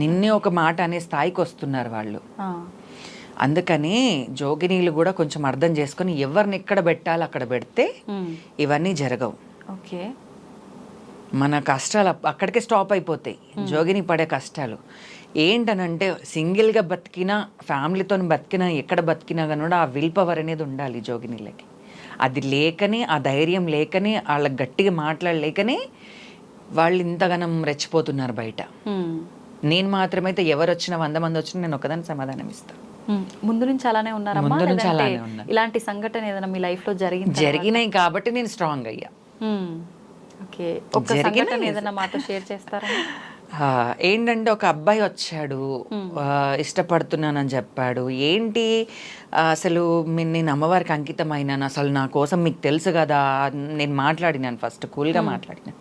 నిన్నే ఒక మాట అనే స్థాయికి వస్తున్నారు వాళ్ళు. అందుకని జోగినీలు కూడా కొంచెం అర్థం చేసుకొని ఎవరిని ఎక్కడ పెట్టాలి అక్కడ పెడితే ఇవన్నీ జరగవు. ఓకే, మన కష్టాలు అక్కడికే స్టాప్ అయిపోతాయి. జోగిని పడే కష్టాలు ఏంటనంటే సింగిల్గా బతికినా ఫ్యామిలీతో బతికినా ఎక్కడ బతికినా కానీ కూడా ఆ విల్ పవర్ అనేది ఉండాలి జోగినీలకి. అది లేకనే, ఆ ధైర్యం లేకనే, వాళ్ళకి గట్టిగా మాట్లాడలేకనే వాళ్ళు ఇంతగానం రెచ్చిపోతున్నారు బయట. నేను మాత్రమైతే ఎవరు వచ్చినా 100 మంది వచ్చినా నేను ఒకదాని సమాధానం ఇస్తాను. ముందు నుంచి అలానే ఉన్నారా? ముందు నుంచి అలానే ఉన్నాను. ఇలాంటి సంఘటన ఏదైనా మీ లైఫ్ లో జరిగినాయి కాబట్టి నేను స్ట్రాంగ్ అయ్యా. ఓకే, ఒక సంఘటన ఏదైనా మాతో షేర్ చేస్తారా? ఏంటంటే ఒక అబ్బాయి వచ్చాడు, ఇష్టపడుతున్నానని చెప్పాడు. ఏంటి అసలు నేను అమ్మవారికి అంకితం అయినాను, అసలు నా కోసం మీకు తెలుసు కదా. నేను మాట్లాడినాను, ఫస్ట్ కూల్గా మాట్లాడినాను.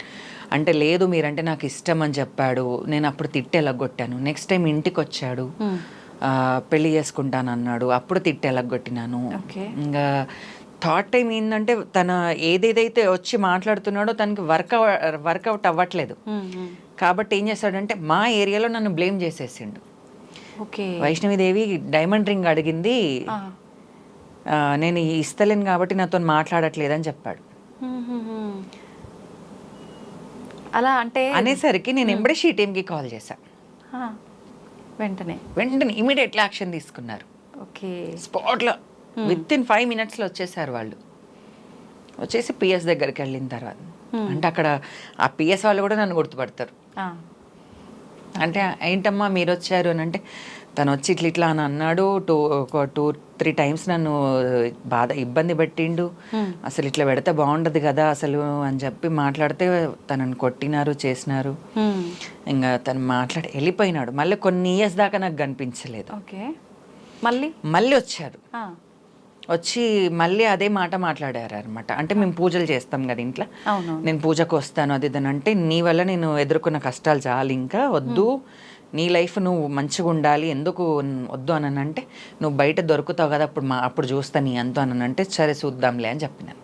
అంటే లేదు మీరంటే నాకు ఇష్టం అని చెప్పాడు. నేను అప్పుడు తిట్టి ఎలగొట్టాను. నెక్స్ట్ టైం ఇంటికి వచ్చాడు, పెళ్లి చేసుకుంటాను అన్నాడు. అప్పుడు తిట్టి ఎలగొట్టినాను. ఇంకా థర్డ్ టైం ఏంటంటే తన ఏదేదైతే వచ్చి మాట్లాడుతున్నాడో తనకి వర్కౌట్ అవ్వట్లేదు. కాబట్టి ఏం చేస్తాడంటే మా ఏరియాలో నన్ను బ్లేమ్ చేసేసిండు. వైష్ణవిదేవి డైమండ్ రింగ్ అడిగింది, నేను ఇస్తలేను కాబట్టి నాతో మాట్లాడట్లేదని చెప్పాడు. అలా అంటే అనేసరికి నేను ఎంబడే షీ టీమ్కి కాల్ చేశా. వెంటనే ఇమీడియట్లీ యాక్షన్ తీసుకున్నారు. ఓకే, స్పాట్లో విత్ ఇన్ 5 minutesలో వచ్చేసారు వాళ్ళు. వచ్చేసి పిఎస్ దగ్గరికి వెళ్ళిన తర్వాత అంటే అక్కడ ఆ పిఎస్ వాళ్ళు కూడా నన్ను గుర్తుపడతారు. అంటే ఏంటమ్మా మీరు వచ్చారు అని అంటే తను వచ్చి ఇట్లా అని అన్నాడు. 2-3 times నన్ను ఇబ్బంది పెట్టిండు. అసలు ఇట్లా పెడితే బాగుండదు కదా అసలు అని చెప్పి మాట్లాడితే తనని కొట్టినారు, చేసినారు. ఇంకా తను మాట్లాడి వెళ్ళిపోయినాడు. మళ్ళీ కొన్ని ఇయర్స్ దాకా నాకు కనిపించలేదు. మళ్ళీ వచ్చారు. వచ్చి మళ్ళీ అదే మాట మాట్లాడారు అనమాట. అంటే మేము పూజలు చేస్తాం కదా ఇంట్లో, నేను పూజకు వస్తాను అది ఇదని అంటే నీ వల్ల నేను ఎదుర్కొన్న కష్టాలు చాలు, ఇంకా వద్దు, నీ లైఫ్ నువ్వు మంచిగా ఉండాలి, ఎందుకు వద్దు అని అంటే నువ్వు బయట దొరుకుతావు కదా అప్పుడు చూస్తా నీ అంతా అని అంటే సరే చూద్దాంలే అని చెప్పినాను.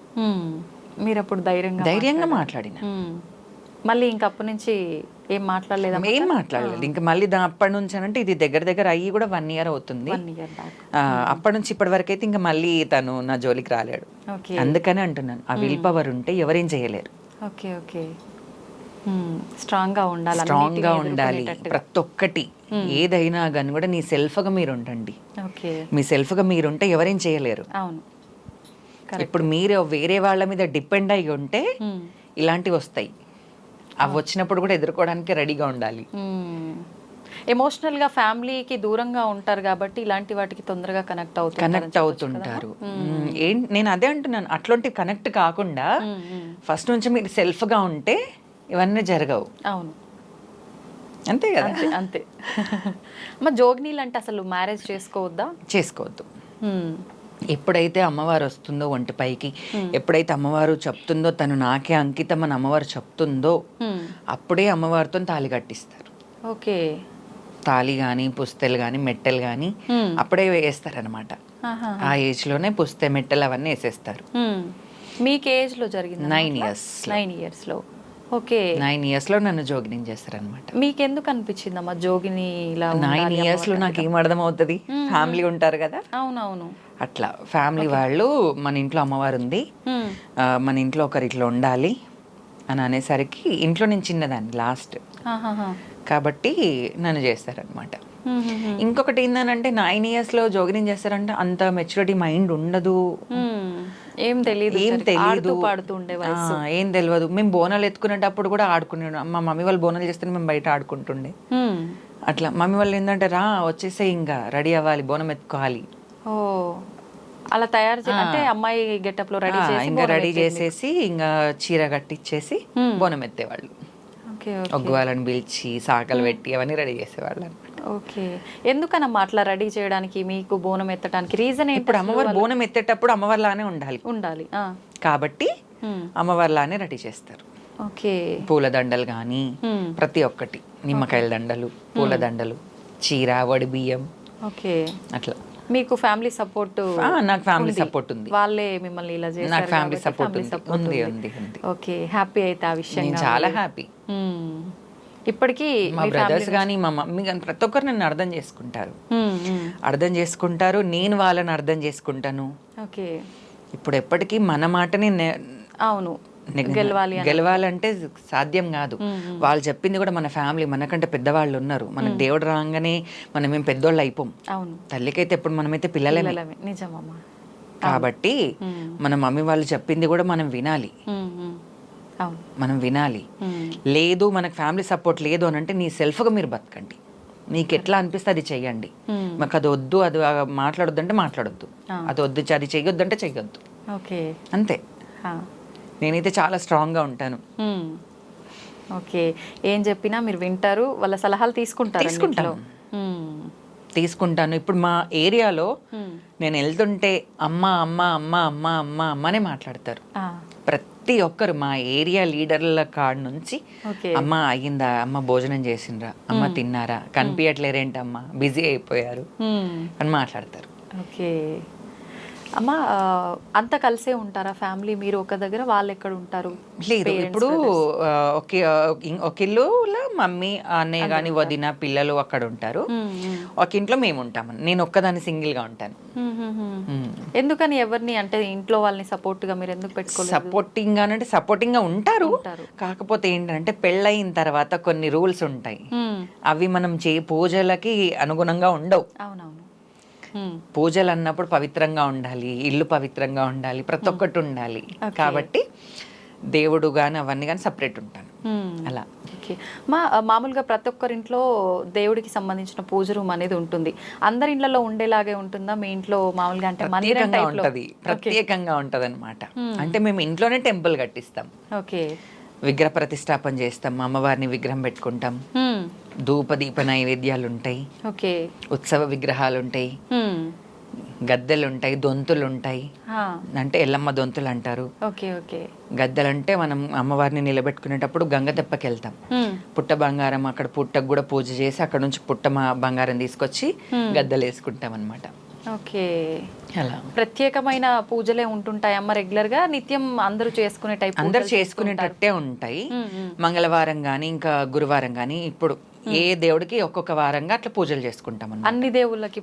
మీరు అప్పుడు ధైర్యంగా మాట్లాడినా. మళ్ళీ ఇంక అప్పటి నుంచి ఏం మాట్లాడలేదు? ఏం మాట్లాడలేదు ఇంకా. మళ్ళీ అప్పటి నుంచి అంటే ఇది దగ్గర అయ్యి కూడా 1 year అవుతుంది. అప్పటి నుంచి ఇప్పటి వరకు అయితే ఇంకా మళ్ళీ తను నా జోలికి రాలేడు. అందుకనే అంటున్నాను, ఆ విల్ పవర్ ఉంటే ఎవరేం చేయలేరు. ఓకే ఓకే, స్ట్రాంగ్ గా ఉండాలి. ప్రతి ఒక్కటి ఏదైనా కానీ కూడా నీ సెల్ఫ్గా మీరు ఉండండి. మీ సెల్ఫ్గా మీరుంటే ఎవరేం చేయలేరు. ఇప్పుడు మీరు వేరే వాళ్ళ మీద డిపెండ్ అయ్యి ఉంటే ఇలాంటివి వస్తాయి. అవి వచ్చినప్పుడు కూడా ఎదుర్కోవడానికి రెడీగా ఉండాలి. ఎమోషనల్ గా ఫ్యామిలీకి దూరంగా ఉంటారు కాబట్టి ఇలాంటి వాటికి తొందరగా కనెక్ట్ అవుతుంటారు. నేను అదే అంటున్నాను, అట్లాంటి కనెక్ట్ కాకుండా ఫస్ట్ నుంచి మీరు సెల్ఫ్ గా ఉంటే ఇవన్నీ జరగవు. అవును, అంతే కదా. అంతే. మరి జోగినీలు అంటే అసలు మ్యారేజ్ చేసుకోవద్దు. ఎప్పుడైతే అమ్మవారు వస్తుందో ఒంటిపైకి, ఎప్పుడైతే అమ్మవారు చెప్తుందో తను నాకే అంకితం అని అమ్మవారు చెప్తుందో అప్పుడే అమ్మవారితో తాళి కట్టిస్తారు. ఓకే, తాళి కానీ పుస్తెలు కానీ మెట్టెలు కానీ అప్పుడే వేస్తారనమాట. ఆ ఏజ్ లోనే పుస్తె మెట్టెలు అవన్నీ వేసేస్తారు. మీకు ఏజ్ లో జరిగింది? 9 years. 9 years లో. ఓకే, 9 years లో నన్ను జోగిని చేస్తారనమాట. మీకు ఎందుకు అనిపించిందమ్మా జోగిని? 9 years లో నాకు ఏం అర్థం అవుతుంది, ఫ్యామిలీ ఉంటారు కదా. అవునవును, అట్లా ఫ్యామిలీ వాళ్ళు మన ఇంట్లో అమ్మవారు ఉంది, మన ఇంట్లో ఒకరు ఇట్లా ఉండాలి అని అనేసరికి ఇంట్లో నేను చిన్నదాన్ని లాస్ట్ కాబట్టి నన్ను చేస్తారనమాట. ఇంకొకటి ఏంటంటే 9 years లో జోగిని చేస్తారంటే అంత మెచ్యూరిటీ మైండ్ ఉండదు, ఏం తెలియదు, ఏం తెలియదు. మేము బోనాలు ఎత్తుకునేటప్పుడు కూడా ఆడుకునేడు. మా మమ్మీ వాళ్ళు బోనాలు చేస్తే మేము బయట ఆడుకుంటుండే. అట్లా మమ్మీ వాళ్ళు ఏంటంటే రా వచ్చేసే ఇంకా రెడీ అవ్వాలి, బోనం ఎత్తుకోవాలి. అలా తయారు అంటే అమ్మాయి గెటప్ లో రెడీ చేసి ఇంకా రెడీ చేసేసి ఇంకా చీర కట్టిచ్చేసి బోనం ఎత్తేవాళ్ళు. ఓకే ఒగ్గు వాళ్ళని పిలిచి సాకలు పెట్టి అవన్నీ రెడీ చేసేవాళ్ళు అనమాట. ఓకే. ఎందుకనమ్మా అట్లా రెడీ చేయడానికి మీకు బోనం ఎత్తడానికి రీజన్ ఏంటి? ఇప్పుడు అమ్మవారు బోనం ఎత్తేటప్పుడు అమ్మవారిలానే ఉండాలి కాబట్టి అమ్మవారిలానే రెడీ చేస్తారు. ఓకే. పూల దండలు కానీ ప్రతి ఒక్కటి, నిమ్మకాయల దండలు, పూల దండలు, చీర, వడి బియ్యం. ఓకే. అట్లా మీకు ఫ్యామిలీ సపోర్ట్? నాకు ఫ్యామిలీ సపోర్ట్ ఉంది. వాళ్ళే మిమ్మల్ని ఇలా చేశారు? నాకు ఫ్యామిలీ సపోర్ట్ ఉంది. ఓకే. హ్యాపీ అయితే ఆ విషయం? నేను చాలా హ్యాపీ. ఇప్పటికీ మా బ్రదర్స్ కానీ మా మమ్మీ కానీ ప్రతి ఒక్కరు నన్ను అర్థం చేసుకుంటారు, నేను వాళ్ళని అర్థం చేసుకుంటాను. ఓకే. ఇప్పుడు ఎప్పటికీ మన మాటని అవును గెలవాలంటే సాధ్యం కాదు. వాళ్ళు చెప్పింది కూడా మన ఫ్యామిలీ, మనకంటే పెద్దవాళ్ళు ఉన్నారు. మనకు దేవుడు రాగానే మనం ఏం పెద్దోళ్ళు అయిపోం. తల్లికైతే ఎప్పుడు మనమైతే పిల్లలమే. నిజమమ్మా. కాబట్టి మన మమ్మీ వాళ్ళు చెప్పింది కూడా మనం వినాలి. లేదు మనకు ఫ్యామిలీ సపోర్ట్ లేదు అని అంటే నీ సెల్ఫ్గా మీరు బతకండి, నీకు ఎట్లా అనిపిస్తే అది చెయ్యండి. మాకు అది వద్దు, అది మాట్లాడొద్దు అంటే మాట్లాడొద్దు, అది వద్దు అది చెయ్యొద్దు అంటే చెయ్యొద్దు. అంతే. నేనైతే చాలా స్ట్రాంగ్గా ఉంటాను. ఓకే. ఏం చెప్పినా మీరు వింటారు, వాళ్ళ సలహాలు తీసుకుంటాను. ఇప్పుడు మా ఏరియాలో నేను వెళ్తుంటే అమ్మ అమ్మ అమ్మ అమ్మ అమ్మ అమ్మనే మాట్లాడతారు ప్రతి ఒక్కరు. మా ఏరియా లీడర్ల కాడ నుంచి అమ్మ అయ్యిందా, అమ్మ భోజనం చేసిండ్రా, అమ్మ తిన్నారా, కనిపించట్లేరేంటమ్మా, బిజీ అయిపోయారు అని మాట్లాడతారు. ఓకే. అమ్మ అంతా కలిసే ఉంటారా ఫ్యామిలీ? మీరు ఒక దగ్గర, వాళ్ళు ఎక్కడ ఉంటారు? లేదు, ఇప్పుడు ఒక ఇల్లులో మమ్మీ, అన్నయ్య కానీ వదిన, పిల్లలు అక్కడ ఉంటారు. ఒక ఇంట్లో మేము ఉంటాము. నేను ఒక్కదాన్ని సింగిల్ గా ఉంటాను. ఎందుకని ఎవరిని అంటే ఇంట్లో వాళ్ళని సపోర్ట్ గా మీరు ఎందుకు పెట్టుకోలేదు? సపోర్టింగ్ గా ఉంటారు. కాకపోతే ఏంటంటే పెళ్ళయిన తర్వాత కొన్ని రూల్స్ ఉంటాయి, అవి మనం పూజలకి అనుగుణంగా ఉండవు. అవునవును. పూజలు అన్నప్పుడు పవిత్రంగా ఉండాలి, ఇల్లు పవిత్రంగా ఉండాలి, ప్రతి ఒక్కటి ఉండాలి. కాబట్టి దేవుడు గాని అవన్నీ కానీ సపరేట్ ఉంటాను అలా. మామూలుగా ప్రతి ఒక్కరింట్లో దేవుడికి సంబంధించిన పూజ రూమ్ అనేది ఉంటుంది. అందరి ఇంట్లో ఉండేలాగే ఉంటుందా మీ ఇంట్లో? మామూలుగా అంటే ప్రత్యేకంగా ఉంటది అనమాట. అంటే మేము ఇంట్లోనే టెంపుల్ కట్టిస్తాం. ఓకే. విగ్రహ ప్రతిష్టాపన చేస్తాం, అమ్మవారిని విగ్రహం పెట్టుకుంటాం, ధూప దీప నైవేద్యాలు ఉంటాయి, ఉత్సవ విగ్రహాలు ఉంటాయి, గద్దెలు ఉంటాయి, దొంతులు ఉంటాయి. అంటే ఎల్లమ్మ దొంతులు అంటారు. గద్దెలు అంటే మనం అమ్మవారిని నిలబెట్టుకునేటప్పుడు గంగ తెప్పకి వెళ్తాం. పుట్ట బంగారం, అక్కడ పుట్టకు కూడా పూజ చేసి అక్కడ నుంచి పుట్ట బంగారం తీసుకొచ్చి గద్దెలు వేసుకుంటాం అనమాట. ఓకే. అలా ప్రత్యేకమైన పూజలే ఉంటుంటాయి అమ్మ రెగ్యులర్ గా? నిత్యం అందరూ చేసుకునే టైప్? అందరు చేసుకునేటట్టే ఉంటాయి. మంగళవారం గానీ ఇంకా గురువారం గానీ ఇప్పుడు ఏ దేవుడికి ఒక్కొక్క వారంగా అట్లా పూజలు చేసుకుంటాం. అన్ని దేవుళ్ళకి.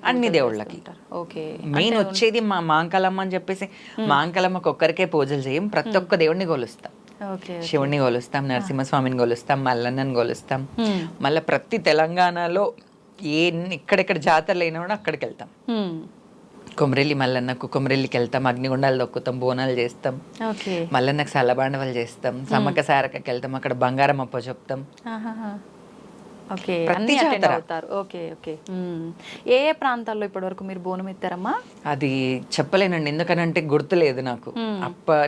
ఓకే. మెయిన్ వచ్చేది మా మాంకలమ్మ అని చెప్పేసి, మాంకలమ్మకి ఒక్కరికే పూజలు చేయం, ప్రతి ఒక్క దేవుడిని కొలుస్తాం. శివుడిని కొలుస్తాం, నరసింహస్వామిని కొలుస్తాం, మల్లన్నని కొలుస్తాం. మళ్ళీ ప్రతి తెలంగాణలో ఎక్కడెక్కడ జాతరలు అయినా కూడా అక్కడికి వెళ్తాం. కొమరెల్లి మల్లన్నకు కొమరెల్లికి వెళ్తాం, అగ్నిగుండాలు దొక్కుతాం, బోనాలు చేస్తాం, మల్లన్నకు సల్లబాండవలు చేస్తాం, సమ్మక్క సారక్కకి వెళ్తాం, అక్కడ బంగారం అప్ప చెప్తాం. ఏ ప్రాంతాల్లో ఇప్పటి వరకు మీరు బోనం ఎత్తారమ్మా? అది చెప్పలేనండి, ఎందుకనంటే గుర్తులేదు నాకు.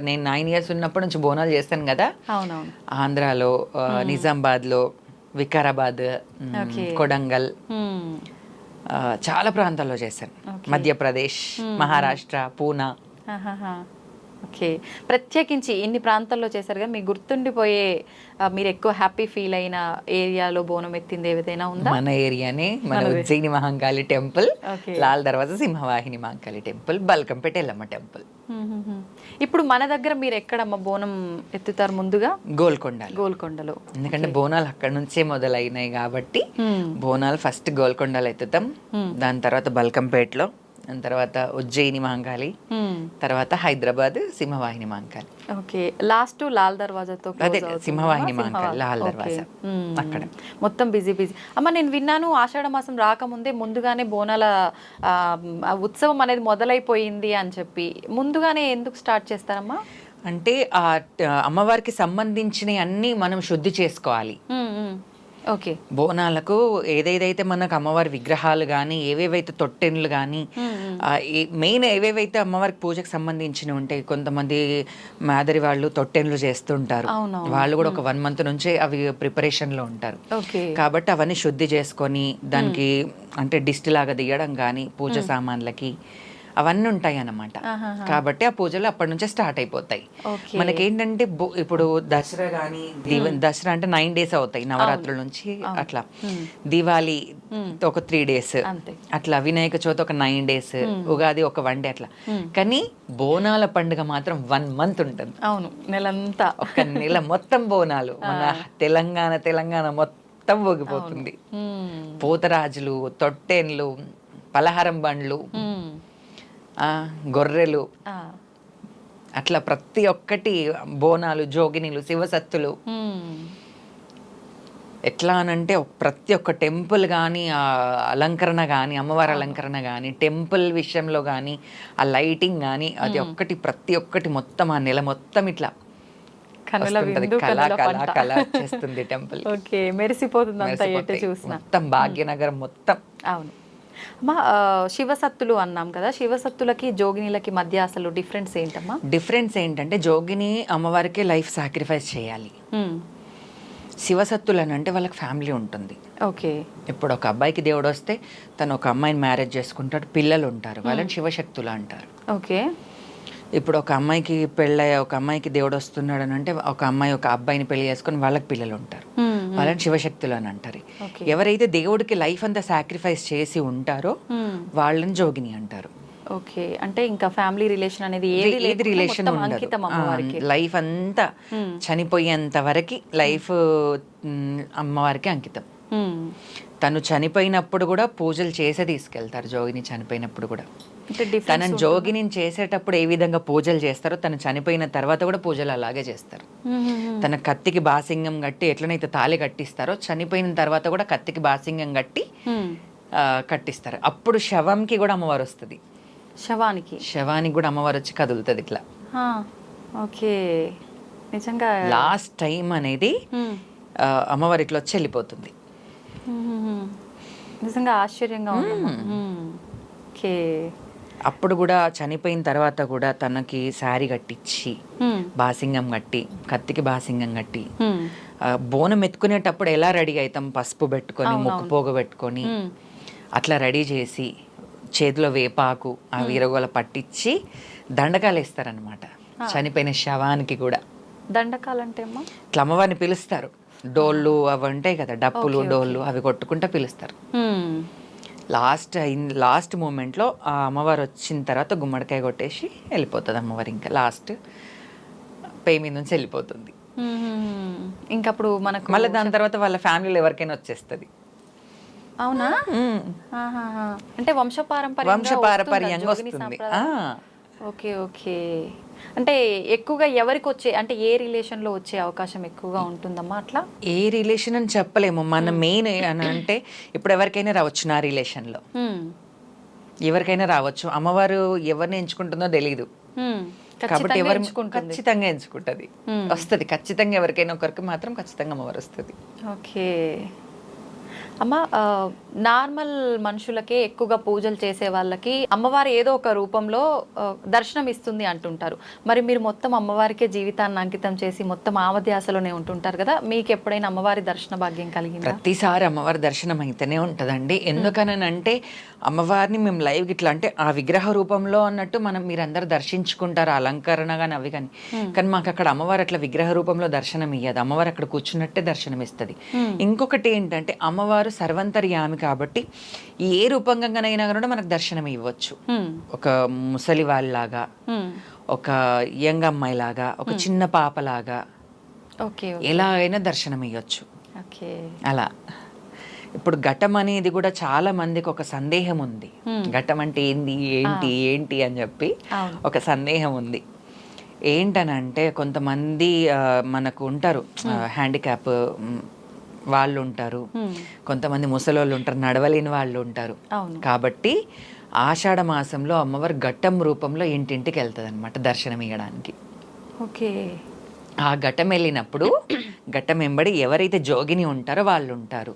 నేను 9 years ఉన్నప్పటి నుంచి బోనాలు చేస్తాను కదా. అవునవును. ఆంధ్రాలో, నిజామాబాద్ లో, వికారాబాద్, కొడంగల్, చాలా ప్రాంతాల్లో చేశాను. మధ్యప్రదేశ్, మహారాష్ట్ర, పూనా. ఓకే. ప్రత్యేకించి ఇన్ని ప్రాంతాల్లో చేశారు కదా, మీకు గుర్తుండిపోయే మీరు ఎక్కువ హ్యాపీ ఫీల్ అయిన ఏరియాలో బోనం ఎత్తింది ఏదైనా ఉందా? మన ఏరియానే, మన ఉజ్జయిని మహంకాళి టెంపుల్, లాల్ దర్వాజా సింహవాహిని మహంకాళి టెంపుల్, బల్కంపేట ఎల్లమ్మ టెంపుల్. ఇప్పుడు మన దగ్గర మీరు ఎక్కడమ్మ బోనం ఎత్తుతారు? ముందుగా గోల్కొండలో. ఎందుకంటే బోనాలు అక్కడ నుంచే మొదలైనాయి కాబట్టి బోనాలు ఫస్ట్ గోల్కొండలో ఎత్తుతాం, దాని తర్వాత బల్కంపేటలో, దాని తర్వాత ఉజ్జయిని మహంకాళి, తర్వాత హైదరాబాద్ సింహవాహిని మహంకాళి. ఓకే. లాస్ట్ లాల్ దర్వాజాతో అదే సింహవాహిని మహంకాళి, లాల్ దర్వాజా అక్కడ మొత్తం బిజీ. అమ్మ నేను విన్నాను ఆషాఢ మాసం రాకముందే ముందుగానే బోనాల ఉత్సవం అనేది మొదలైపోయింది అని చెప్పి. ముందుగానే ఎందుకు స్టార్ట్ చేస్తారమ్మా? అంటే ఆ అమ్మవారికి సంబంధించిన అన్ని మనం శుద్ధి చేసుకోవాలి. ఓకే. బోనాలకు ఏదేదైతే మనకు అమ్మవారి విగ్రహాలు కానీ ఏవేవైతే తొట్టెన్లు కానీ మెయిన్ ఏవేవైతే అమ్మవారికి పూజకు సంబంధించినవి ఉంటాయి. కొంతమంది మాదిరి వాళ్ళు తొట్టెన్లు చేస్తుంటారు, వాళ్ళు కూడా ఒక 1 month నుంచే అవి ప్రిపరేషన్లో ఉంటారు. కాబట్టి అవన్నీ శుద్ధి చేసుకొని దానికి అంటే డిస్ట్ లాగా తీయడం కానీ పూజ సామాన్లకి అవన్నీ ఉంటాయి అన్నమాట. కాబట్టి ఆ పూజలు అప్పటి నుంచే స్టార్ట్ అయిపోతాయి. మనకేంటంటే ఇప్పుడు దసరా కానీ దసరా అంటే 9 days అవుతాయి నవరాత్రుల నుంచి, అట్లా దివాళీ ఒక 3 days, అట్లా వినాయక చవితి ఒక 9 days, ఉగాది ఒక 1 day అట్లా. కానీ బోనాల పండుగ మాత్రం 1 month ఉంటుంది. అవును, నెలంతా, ఒక నెల మొత్తం బోనాలు. మన తెలంగాణ మొత్తం ఊగిపోతుంది. పోతరాజులు, తొట్టెన్లు, పలహారం బండ్లు, గొర్రెలు, అట్లా ప్రతి ఒక్కటి బోనాలు, జోగినీలు, శివసత్తులు. ఎట్లా అనంటే ప్రతి ఒక్క టెంపుల్ కానీ ఆ అలంకరణ కానీ అమ్మవారి అలంకరణ కానీ టెంపుల్ విషయంలో కానీ ఆ లైటింగ్ కానీ అది ఒక్కటి ప్రతి ఒక్కటి మొత్తం ఆ నెల మొత్తం ఇట్లా కళ చేస్తుంది టెంపుల్. మెరిసిపోతుంది మొత్తం భాగ్యనగరం మొత్తం. అవును అమ్మా, శివసత్తులు అన్నాం కదా, శివసత్తులకి జోగినీలకి మధ్య అసలు డిఫరెన్స్ ఏంటమ్మా? డిఫరెన్స్ ఏంటంటే జోగిని అమ్మవారికి లైఫ్ సాక్రిఫైస్ చేయాలి. శివసత్తులు అని అంటే వాళ్ళకి ఫ్యామిలీ ఉంటుంది. ఓకే. ఇప్పుడు ఒక అబ్బాయికి దేవుడు వస్తే తను ఒక అమ్మాయిని మ్యారేజ్ చేసుకుంటాడు, పిల్లలు ఉంటారు, వాళ్ళని శివశక్తులు అంటారు. ఓకే. ఇప్పుడు ఒక అమ్మాయికి ఒక అమ్మాయికి దేవుడు వస్తున్నాడు అని అంటే ఒక అమ్మాయి ఒక అబ్బాయిని పెళ్లి చేసుకుని వాళ్ళకి పిల్లలు ఉంటారు, వాళ్ళని శివశక్తులు అని అంటారు. ఎవరైతే దేవుడికి లైఫ్ అంతా సాక్రిఫైస్ చేసి ఉంటారో వాళ్ళని జోగిని అంటారు. ఓకే. అంటే ఇంకా ఫ్యామిలీ రిలేషన్ అనేది ఏది రిలేషన్ ఉండదు, లైఫ్ అంతా చనిపోయేంత వరకు లైఫ్ అమ్మవారికి అంకితం. తను చనిపోయినప్పుడు కూడా పూజలు చేసే తీసుకెళ్తారు. జోగిని చనిపోయినప్పుడు కూడా తన జోగిని చేసేటప్పుడు ఏ విధంగా పూజలు చేస్తారో తను చనిపోయిన తర్వాత కూడా పూజలు అలాగే చేస్తారు. తన కత్తికి బాసింగం కట్టి ఎట్లనైతే తాళి కట్టిస్తారో చనిపోయిన తర్వాత కూడా కత్తికి బాసింగం కట్టి కట్టిస్తారు. అప్పుడు శవంకి కూడా అమ్మవారు వస్తుంది. శవానికి కూడా అమ్మవారు వచ్చి కదులుతుంది ఇట్లా. ఓకే. నిజంగా లాస్ట్ టైం అనేది అమ్మవారి ఇట్లా వచ్చి వెళ్ళిపోతుంది. నిజంగా ఆశ్చర్యంగా ఉంది. ఓకే. అప్పుడు కూడా చనిపోయిన తర్వాత కూడా తనకి శారీ కట్టించి బాసింగం కట్టి కత్తికి బాసింగం కట్టి బోనం ఎత్తుకునేటప్పుడు ఎలా రెడీ అవుతాం, పసుపు పెట్టుకొని ముక్కు పోగ పెట్టుకొని అట్లా రెడీ చేసి చేతిలో వేపాకు ఆ వీరగోల పట్టించి దండకాలు వేస్తారనమాట చనిపోయిన శవానికి కూడా. దండకాలంటే ఇట్లా అమ్మవారిని పిలుస్తారు, డోళ్ళు అవి ఉంటాయి కదా, డప్పులు డోళ్ళు అవి కొట్టుకుంటా పిలుస్తారు. లాస్ట్ మూమెంట్లో ఆ అమ్మవారు వచ్చిన తర్వాత గుమ్మడికాయ కొట్టేసి వెళ్ళిపోతుంది అమ్మవారు. ఇంకా లాస్ట్ పే మీద నుంచి వెళ్ళిపోతుంది. ఇంకప్పుడు మనకు మళ్ళీ దాని తర్వాత వాళ్ళ ఫ్యామిలీలో ఎవరికైనా వచ్చేస్తుంది. అవునా? అంటే వంశపారంపర్యంగా వస్తుంది. ఓకే. ఓకే. అంటే ఎక్కువగా ఎవరికి వచ్చే, అంటే ఏ రిలేషన్లో వచ్చే అవకాశం ఎక్కువగా ఉంటుందమ్మా? అట్లా ఏ రిలేషన్ అని చెప్పలేము. మన మెయిన్ అని అంటే ఇప్పుడు ఎవరికైనా రావచ్చు, నా రిలేషన్లో ఎవరికైనా రావచ్చు. అమ్మవారు ఎవరిని ఎంచుకుంటుందో తెలీదు కాబట్టి ఖచ్చితంగా ఎంచుకుంటుంది, వస్తుంది ఖచ్చితంగా. ఎవరికైనా ఒకరికి మాత్రం ఖచ్చితంగా అమ్మవారు వస్తుంది. ఓకే. అమ్మ, నార్మల్ మనుషులకే ఎక్కువగా పూజలు చేసే వాళ్ళకి అమ్మవారు ఏదో ఒక రూపంలో దర్శనం ఇస్తుంది అంటుంటారు. మరి మీరు మొత్తం అమ్మవారికే జీవితాన్ని అంకితం చేసి మొత్తం ఆవధ్యాసలోనే ఉంటుంటారు కదా, మీకు ఎప్పుడైనా అమ్మవారి దర్శన భాగ్యం కలిగింది? ప్రతిసారి అమ్మవారి దర్శనం అయితేనే ఉంటుందండి. ఎందుకనంటే అమ్మవారిని మేము లైవ్ ఇట్లా అంటే ఆ విగ్రహ రూపంలో అన్నట్టు మీరందరూ దర్శించుకుంటారు, అలంకరణ కానీ అవి కానీ. కానీ మాకు అక్కడ అమ్మవారు అట్లా విగ్రహ రూపంలో దర్శనం ఇయ్యదు, అమ్మవారు అక్కడ కూర్చున్నట్టే దర్శనం ఇస్తుంది. ఇంకొకటి ఏంటంటే అమ్మవారు సర్వంతర్యామి కాబట్టి ఏ రూపంగానైనా కూడా మనకు దర్శనం ఇవ్వచ్చు. ఒక ముసలి వాళ్ళలాగా, ఒక యంగ్ అమ్మాయి లాగా, ఒక చిన్న పాపలాగా, ఎలా అయినా దర్శనం ఇవ్వచ్చు అలా. ఇప్పుడు ఘటం అనేది కూడా చాలా మందికి ఒక సందేహం ఉంది, ఘటం అంటే ఏంటి ఏంటి ఏంటి అని చెప్పి ఒక సందేహం ఉంది. ఏంటనంటే కొంతమంది మనకు ఉంటారు హ్యాండిక్యాప్ వాళ్ళు ఉంటారు, కొంతమంది ముసలోళ్ళు ఉంటారు, నడవలేని వాళ్ళు ఉంటారు. కాబట్టి ఆషాఢ మాసంలో అమ్మవారు ఘట్టం రూపంలో ఇంటింటికి వెళ్తుంది అనమాట దర్శనం ఇవ్వడానికి. ఓకే. ఆ ఘట్టం వెళ్ళినప్పుడు ఘట్టం వెంబడి ఎవరైతే జోగిని ఉంటారో వాళ్ళు ఉంటారు.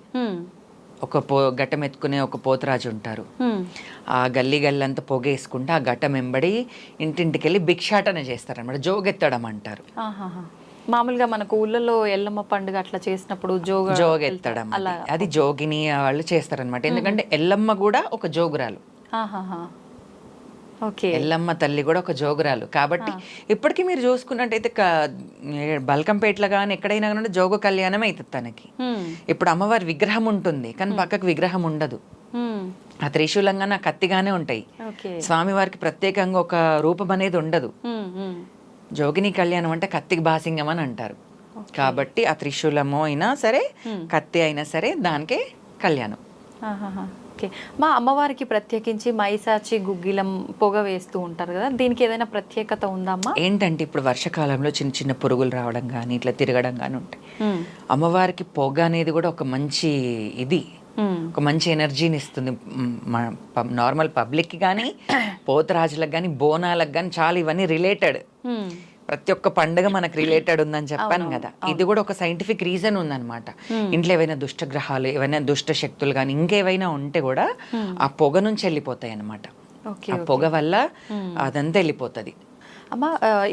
ఒక ఘట్టం ఎత్తుకునే ఒక పోతరాజు ఉంటారు. ఆ గల్లీ గల్లంతా పొగేసుకుంటే ఆ ఘట్టం వెంబడి ఇంటింటికి వెళ్ళి భిక్షాటన చేస్తారనమాట. జోగెత్తడం అంటారు. మామూలుగా మనకు ఊళ్ళలో ఎల్లమ్మ పండుగ అట్లా చేసినప్పుడు జోగెత్తడం అది జోగిని వాళ్ళు చేస్తారనమాట. ఎందుకంటే ఎల్లమ్మ కూడా ఒక జోగురాలు. ఎల్లమ్మ తల్లి కూడా ఒక జోగురాలు కాబట్టి ఇప్పటికీ మీరు చూసుకున్నట్టయితే బల్కంపేటలో కానీ ఎక్కడైనా కానీ జోగు కళ్యాణం అవుతుంది తనకి. ఇప్పుడు అమ్మవారి విగ్రహం ఉంటుంది కానీ పక్కకు విగ్రహం ఉండదు. ఆ త్రిశూలంగా నా కత్తిగానే ఉంటాయి. స్వామివారికి ప్రత్యేకంగా ఒక రూపం అనేది ఉండదు. జోగిని కళ్యాణం అంటే కత్తికి బాసింగం అని అంటారు. కాబట్టి ఆ త్రిశూలము అయినా సరే కత్తి అయినా సరే దానికే కళ్యాణం. ఓకే. మా అమ్మవారికి ప్రత్యేకించి మైసాచి గుగ్గిలం పొగ వేస్తూ ఉంటారు కదా, దీనికి ఏదైనా ప్రత్యేకత ఉందమ్మా? ఏంటంటే ఇప్పుడు వర్షాకాలంలో చిన్న చిన్న పురుగులు రావడం కానీ ఇట్లా తిరగడం కానీ ఉంటాయి. అమ్మవారికి పొగ అనేది కూడా ఒక మంచి ఇది, ఒక మంచి ఎనర్జీని ఇస్తుంది. నార్మల్ పబ్లిక్కి కానీ పోతరాజులకు కానీ బోనాలకు కానీ చాలా ఇవన్నీ రిలేటెడ్. ప్రతి ఒక్క పండుగ మనకు రిలేటెడ్ ఉందని చెప్పాను కదా. ఇది కూడా ఒక సైంటిఫిక్ రీజన్ ఉందన్నమాట. ఇంట్లో ఏవైనా దుష్టగ్రహాలు ఏవైనా దుష్ట శక్తులు కానీ ఇంకేవైనా ఉంటే కూడా ఆ పొగ నుంచి వెళ్ళిపోతాయి అన్నమాట. ఆ పొగ వల్ల అదంతా వెళ్ళిపోతుంది. అమ్మ,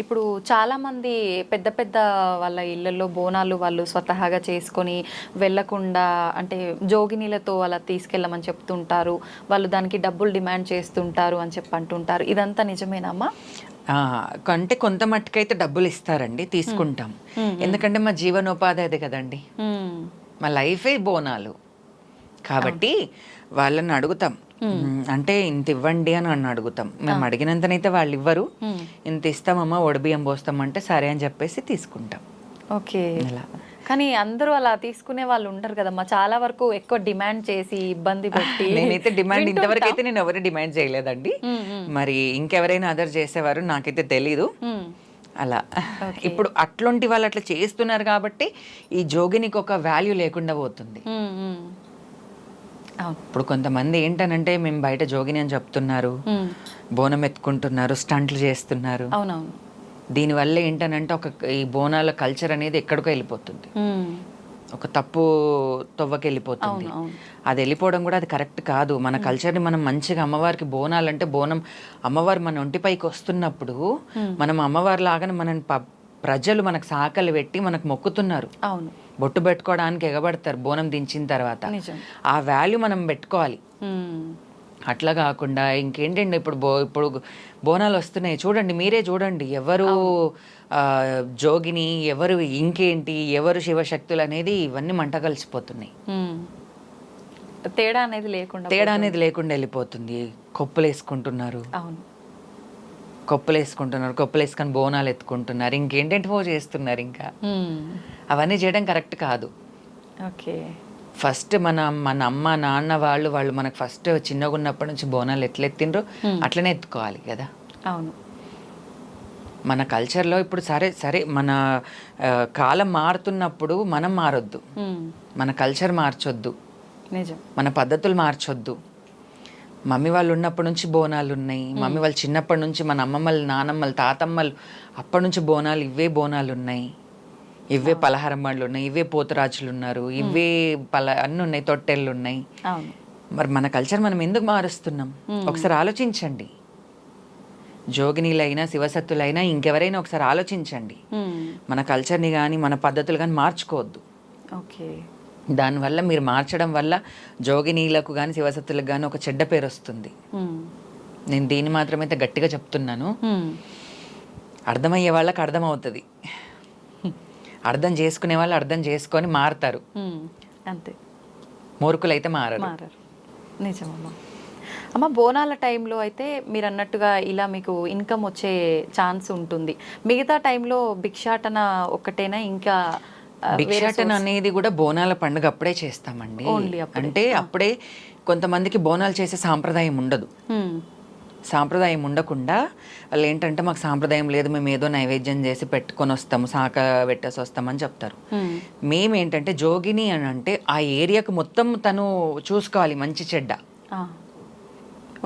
ఇప్పుడు చాలామంది పెద్ద పెద్ద వాళ్ళ ఇళ్ళల్లో బోనాలు వాళ్ళు స్వతహాగా చేసుకొని వెళ్ళకుండా, అంటే జోగినీలతో అలా తీసుకెళ్ళమని చెప్తుంటారు, వాళ్ళు దానికి డబ్బులు డిమాండ్ చేస్తుంటారు అని చెప్పి అంటుంటారు. ఇదంతా నిజమేనమ్మా? అంటే కొంత మట్టుకైతే డబ్బులు ఇస్తారండి, తీసుకుంటాం. ఎందుకంటే మా జీవనోపాధి అదే కదండి, మా లైఫే బోనాలు కాబట్టి వాళ్ళని అడుగుతాం. అంటే ఇంత ఇవ్వండి అని అడుగుతాం. మేము అడిగినంతనైతే వాళ్ళు ఇవ్వరు. ఇంత ఇస్తామమ్మా ఒడిబియ్యం పోస్తామంటే సరే అని చెప్పేసి తీసుకుంటాం. ఓకే. కానీ అందరూ అలా తీసుకునే వాళ్ళు ఉంటారు కదమ్మా, చాలా వరకు ఎక్కువ డిమాండ్ చేసి ఇబ్బంది పెట్టి. నేనైతే డిమాండ్ ఇంతవరకు అయితే నేను ఎవరు డిమాండ్ చేయలేదండి. మరి ఇంకెవరైనా అదర్ చేసేవారు నాకైతే తెలీదు. అలా ఇప్పుడు అట్లాంటి వాళ్ళు అట్లా చేస్తున్నారు కాబట్టి ఈ జోగినికి ఒక వాల్యూ లేకుండా పోతుంది. ఇప్పుడు కొంతమంది ఏంటనంటే మేము బయట జోగిని అని చెప్తున్నారు, బోనం ఎత్తుకుంటున్నారు, స్టంట్లు చేస్తున్నారు. దీనివల్ల ఏంటనంటే ఒక ఈ బోనాల కల్చర్ అనేది ఎక్కడికో వెళ్ళిపోతుంది, ఒక తప్పు తొవ్వకి వెళ్ళిపోతుంది. అది వెళ్ళిపోవడం కూడా అది కరెక్ట్ కాదు. మన కల్చర్ని మనం మంచిగా అమ్మవారికి బోనాలంటే బోనం అమ్మవారు మన ఒంటిపైకి వస్తున్నప్పుడు మనం అమ్మవారి లాగానే మన ప్రజలు మనకు సాకలు పెట్టి మనకు మొక్కుతున్నారు. అవును, బొట్టు పెట్టుకోవడానికి ఎగబడతారు బోనం దించిన తర్వాత. ఆ వాల్యూ మనం పెట్టుకోవాలి. అట్లా కాకుండా ఇంకేంటండి ఇప్పుడు బోనాలు వస్తున్నాయి చూడండి, మీరే చూడండి, ఎవరు జోగిని ఎవరు ఇంకేంటి ఎవరు శివశక్తులు అనేది ఇవన్నీ మంట కలిసిపోతున్నాయి. తేడా అనేది లేకుండా వెళ్ళిపోతుంది. కొప్పులు వేసుకుంటున్నారు, కొప్పులు వేసుకొని బోనాలు ఎత్తుకుంటున్నారు, ఇంకేంటేంటివో చేస్తున్నారు. ఇంకా అవన్నీ చేయడం కరెక్ట్ కాదు. ఓకే. ఫస్ట్ మన అమ్మ నాన్న వాళ్ళు మనకు ఫస్ట్ చిన్నగా ఉన్నప్పటి నుంచి బోనాలు ఎట్లా ఎత్తిండ్రో అట్లనే ఎత్తుకోవాలి కదా. అవును. మన కల్చర్లో ఇప్పుడు సరే మన కాలం మారుతున్నప్పుడు మనం మారొద్దు, మన కల్చర్ మార్చొద్దు, మన పద్ధతులు మార్చొద్దు. మమ్మీ వాళ్ళు ఉన్నప్పటి నుంచి బోనాలు ఉన్నాయి, మమ్మీ వాళ్ళు చిన్నప్పటి నుంచి మన అమ్మమ్మలు నానమ్మలు తాతమ్మలు అప్పటి నుంచి ఇవే బోనాలు ఉన్నాయి, ఇవే పలహారం బండ్లు ఉన్నాయి, ఇవే పోతరాజులు ఉన్నారు, ఇవే అన్నీ ఉన్నాయి, తొట్టెళ్ళు ఉన్నాయి. మరి మన కల్చర్ మనం ఎందుకు మారుస్తున్నాం ఒకసారి ఆలోచించండి. జోగినీలైనా శివసత్తులైనా ఇంకెవరైనా ఒకసారి ఆలోచించండి. మన కల్చర్ని కానీ మన పద్ధతులు కానీ మార్చుకోవద్దు. ఓకే. దానివల్ల మీరు మార్చడం వల్ల జోగినీలకు కానీ శివసత్తులకు కానీ ఒక చెడ్డ పేరు వస్తుంది. నేను దీన్ని మాత్రమైతే గట్టిగా చెప్తున్నాను. అర్థమయ్యే వాళ్ళకి అర్థమవుతుంది, అర్థం చేసుకునే వాళ్ళు అర్థం చేసుకొని మారుతారు, అంతే. మూర్ఖులైతే మారరు. నిజమమ్మా. అమ్మ, బోనాల టైంలో అయితే మీరు అన్నట్టుగా ఇలా మీకు ఇన్కమ్ వచ్చే ఛాన్స్ ఉంటుంది. మిగతా టైంలో భిక్షాటన ఒక్కటేనా? ఇంకా భిక్షాటన అనేది కూడా బోనాల పండుగ అప్పుడే చేస్తామండి. అంటే అప్పుడే కొంతమందికి బోనాలు చేసే సాంప్రదాయం ఉండదు. సాంప్రదాయం ఉండకుండా వాళ్ళు ఏంటంటే మాకు సాంప్రదాయం లేదు, మేము ఏదో నైవేద్యం చేసి పెట్టుకొని వస్తాము, సాక పెట్టేసి వస్తామని చెప్తారు. మేమేంటంటే జోగిని అని అంటే ఆ ఏరియాకు మొత్తం తను చూసుకోవాలి, మంచి చెడ్డ.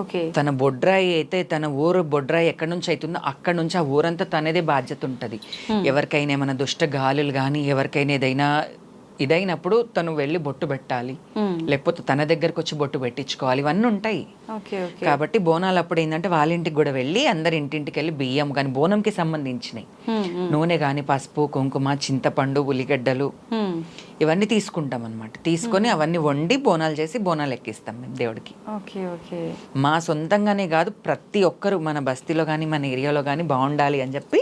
ఓకే. తన బొడ్రాయి అయితే తన ఊరు బొడ్రాయి ఎక్కడి నుంచి అవుతుందో అక్కడి నుంచి ఆ ఊరంతా తనదే బాధ్యత ఉంటుంది. ఎవరికైనా ఏమైనా దుష్ట గాలులు కానీ ఎవరికైనా ఏదైనా ఇదైనప్పుడు తను వెళ్ళి బొట్టు పెట్టాలి, లేకపోతే తన దగ్గరకు వచ్చి బొట్టు పెట్టించుకోవాలి, ఇవన్నీ ఉంటాయి. కాబట్టి బోనాలు అప్పుడు ఏంటంటే వాళ్ళ ఇంటికి కూడా వెళ్ళి అందరి ఇంటింటికి వెళ్ళి బియ్యం కానీ బోనంకి సంబంధించినవి నూనె కానీ పసుపు కుంకుమ చింతపండు ఉల్లిగడ్డలు ఇవన్నీ తీసుకుంటాం అనమాట. తీసుకొని అవన్నీ వండి బోనాలు చేసి బోనాలు ఎక్కిస్తాం మేము దేవుడికి. మా సొంతంగానే కాదు, ప్రతి ఒక్కరు మన బస్తీలో కానీ మన ఏరియాలో కానీ బాగుండాలి అని చెప్పి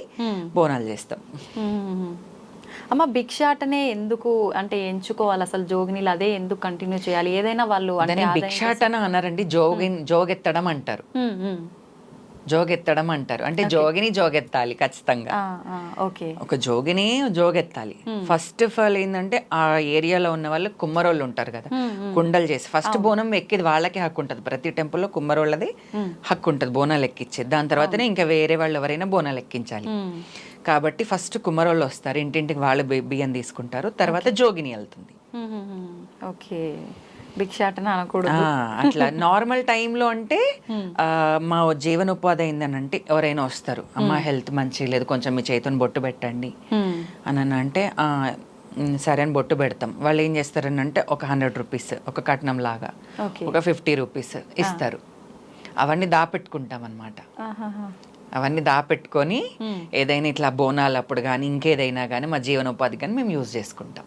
బోనాలు చేస్తాం. అమ్మ భిక్షాటనే ఎందుకు అంటే ఎంచుకోవాలి అసలు జోగినీలు, అదే ఎందుకు కంటిన్యూ చేయాలి? ఏదైనా వాళ్ళు భిక్షాటన అన్నారండి, జోగెత్తడం అంటారు. జోగెత్తడం అంటారు అంటే జోగిని జోగెత్తాలి ఖచ్చితంగా. ఒక జోగిని జోగెత్తాలి. ఫస్ట్ ఆఫ్ ఆల్ ఏంటంటే ఆ ఏరియాలో ఉన్న వాళ్ళు కుమ్మరోళ్ళు ఉంటారు కదా, కుండలు చేసి ఫస్ట్ బోనం ఎక్కేది వాళ్ళకే హక్కు ఉంటుంది. ప్రతి టెంపుల్లో కుమ్మరోళ్ళది హక్కు ఉంటుంది బోనాలు ఎక్కించేది. దాని తర్వాతనే ఇంకా వేరే వాళ్ళు ఎవరైనా బోనాలు ఎక్కించాలి. కాబట్టి ఫస్ట్ కుమ్మరోళ్ళు వస్తారు, ఇంటింటికి వాళ్ళు బియ్యం తీసుకుంటారు, తర్వాత జోగిని వెళ్తుంది. ఓకే, భిక్షాటన అనకూడదు అట్లా. నార్మల్ టైంలో అంటే మా జీవనోపాధి అయిందని ఎవరైనా వస్తారు, అమ్మ హెల్త్ మంచి లేదు కొంచెం మీ చేతిని బొట్టు పెట్టండి అని అంటే సరే అని బొట్టు పెడతాం. వాళ్ళు ఏం చేస్తారని అంటే ఒక 100 రూపీస్ ఒక కట్నం లాగా ఒక 50 రూపీస్ ఇస్తారు. అవన్నీ దాపెట్టుకుంటాం అన్నమాట. అవన్నీ దాపెట్టుకొని ఏదైనా ఇట్లా బోనాలు అప్పుడు కానీ ఇంకేదైనా కానీ మా జీవనోపాధి కానీ మేము యూజ్ చేసుకుంటాం.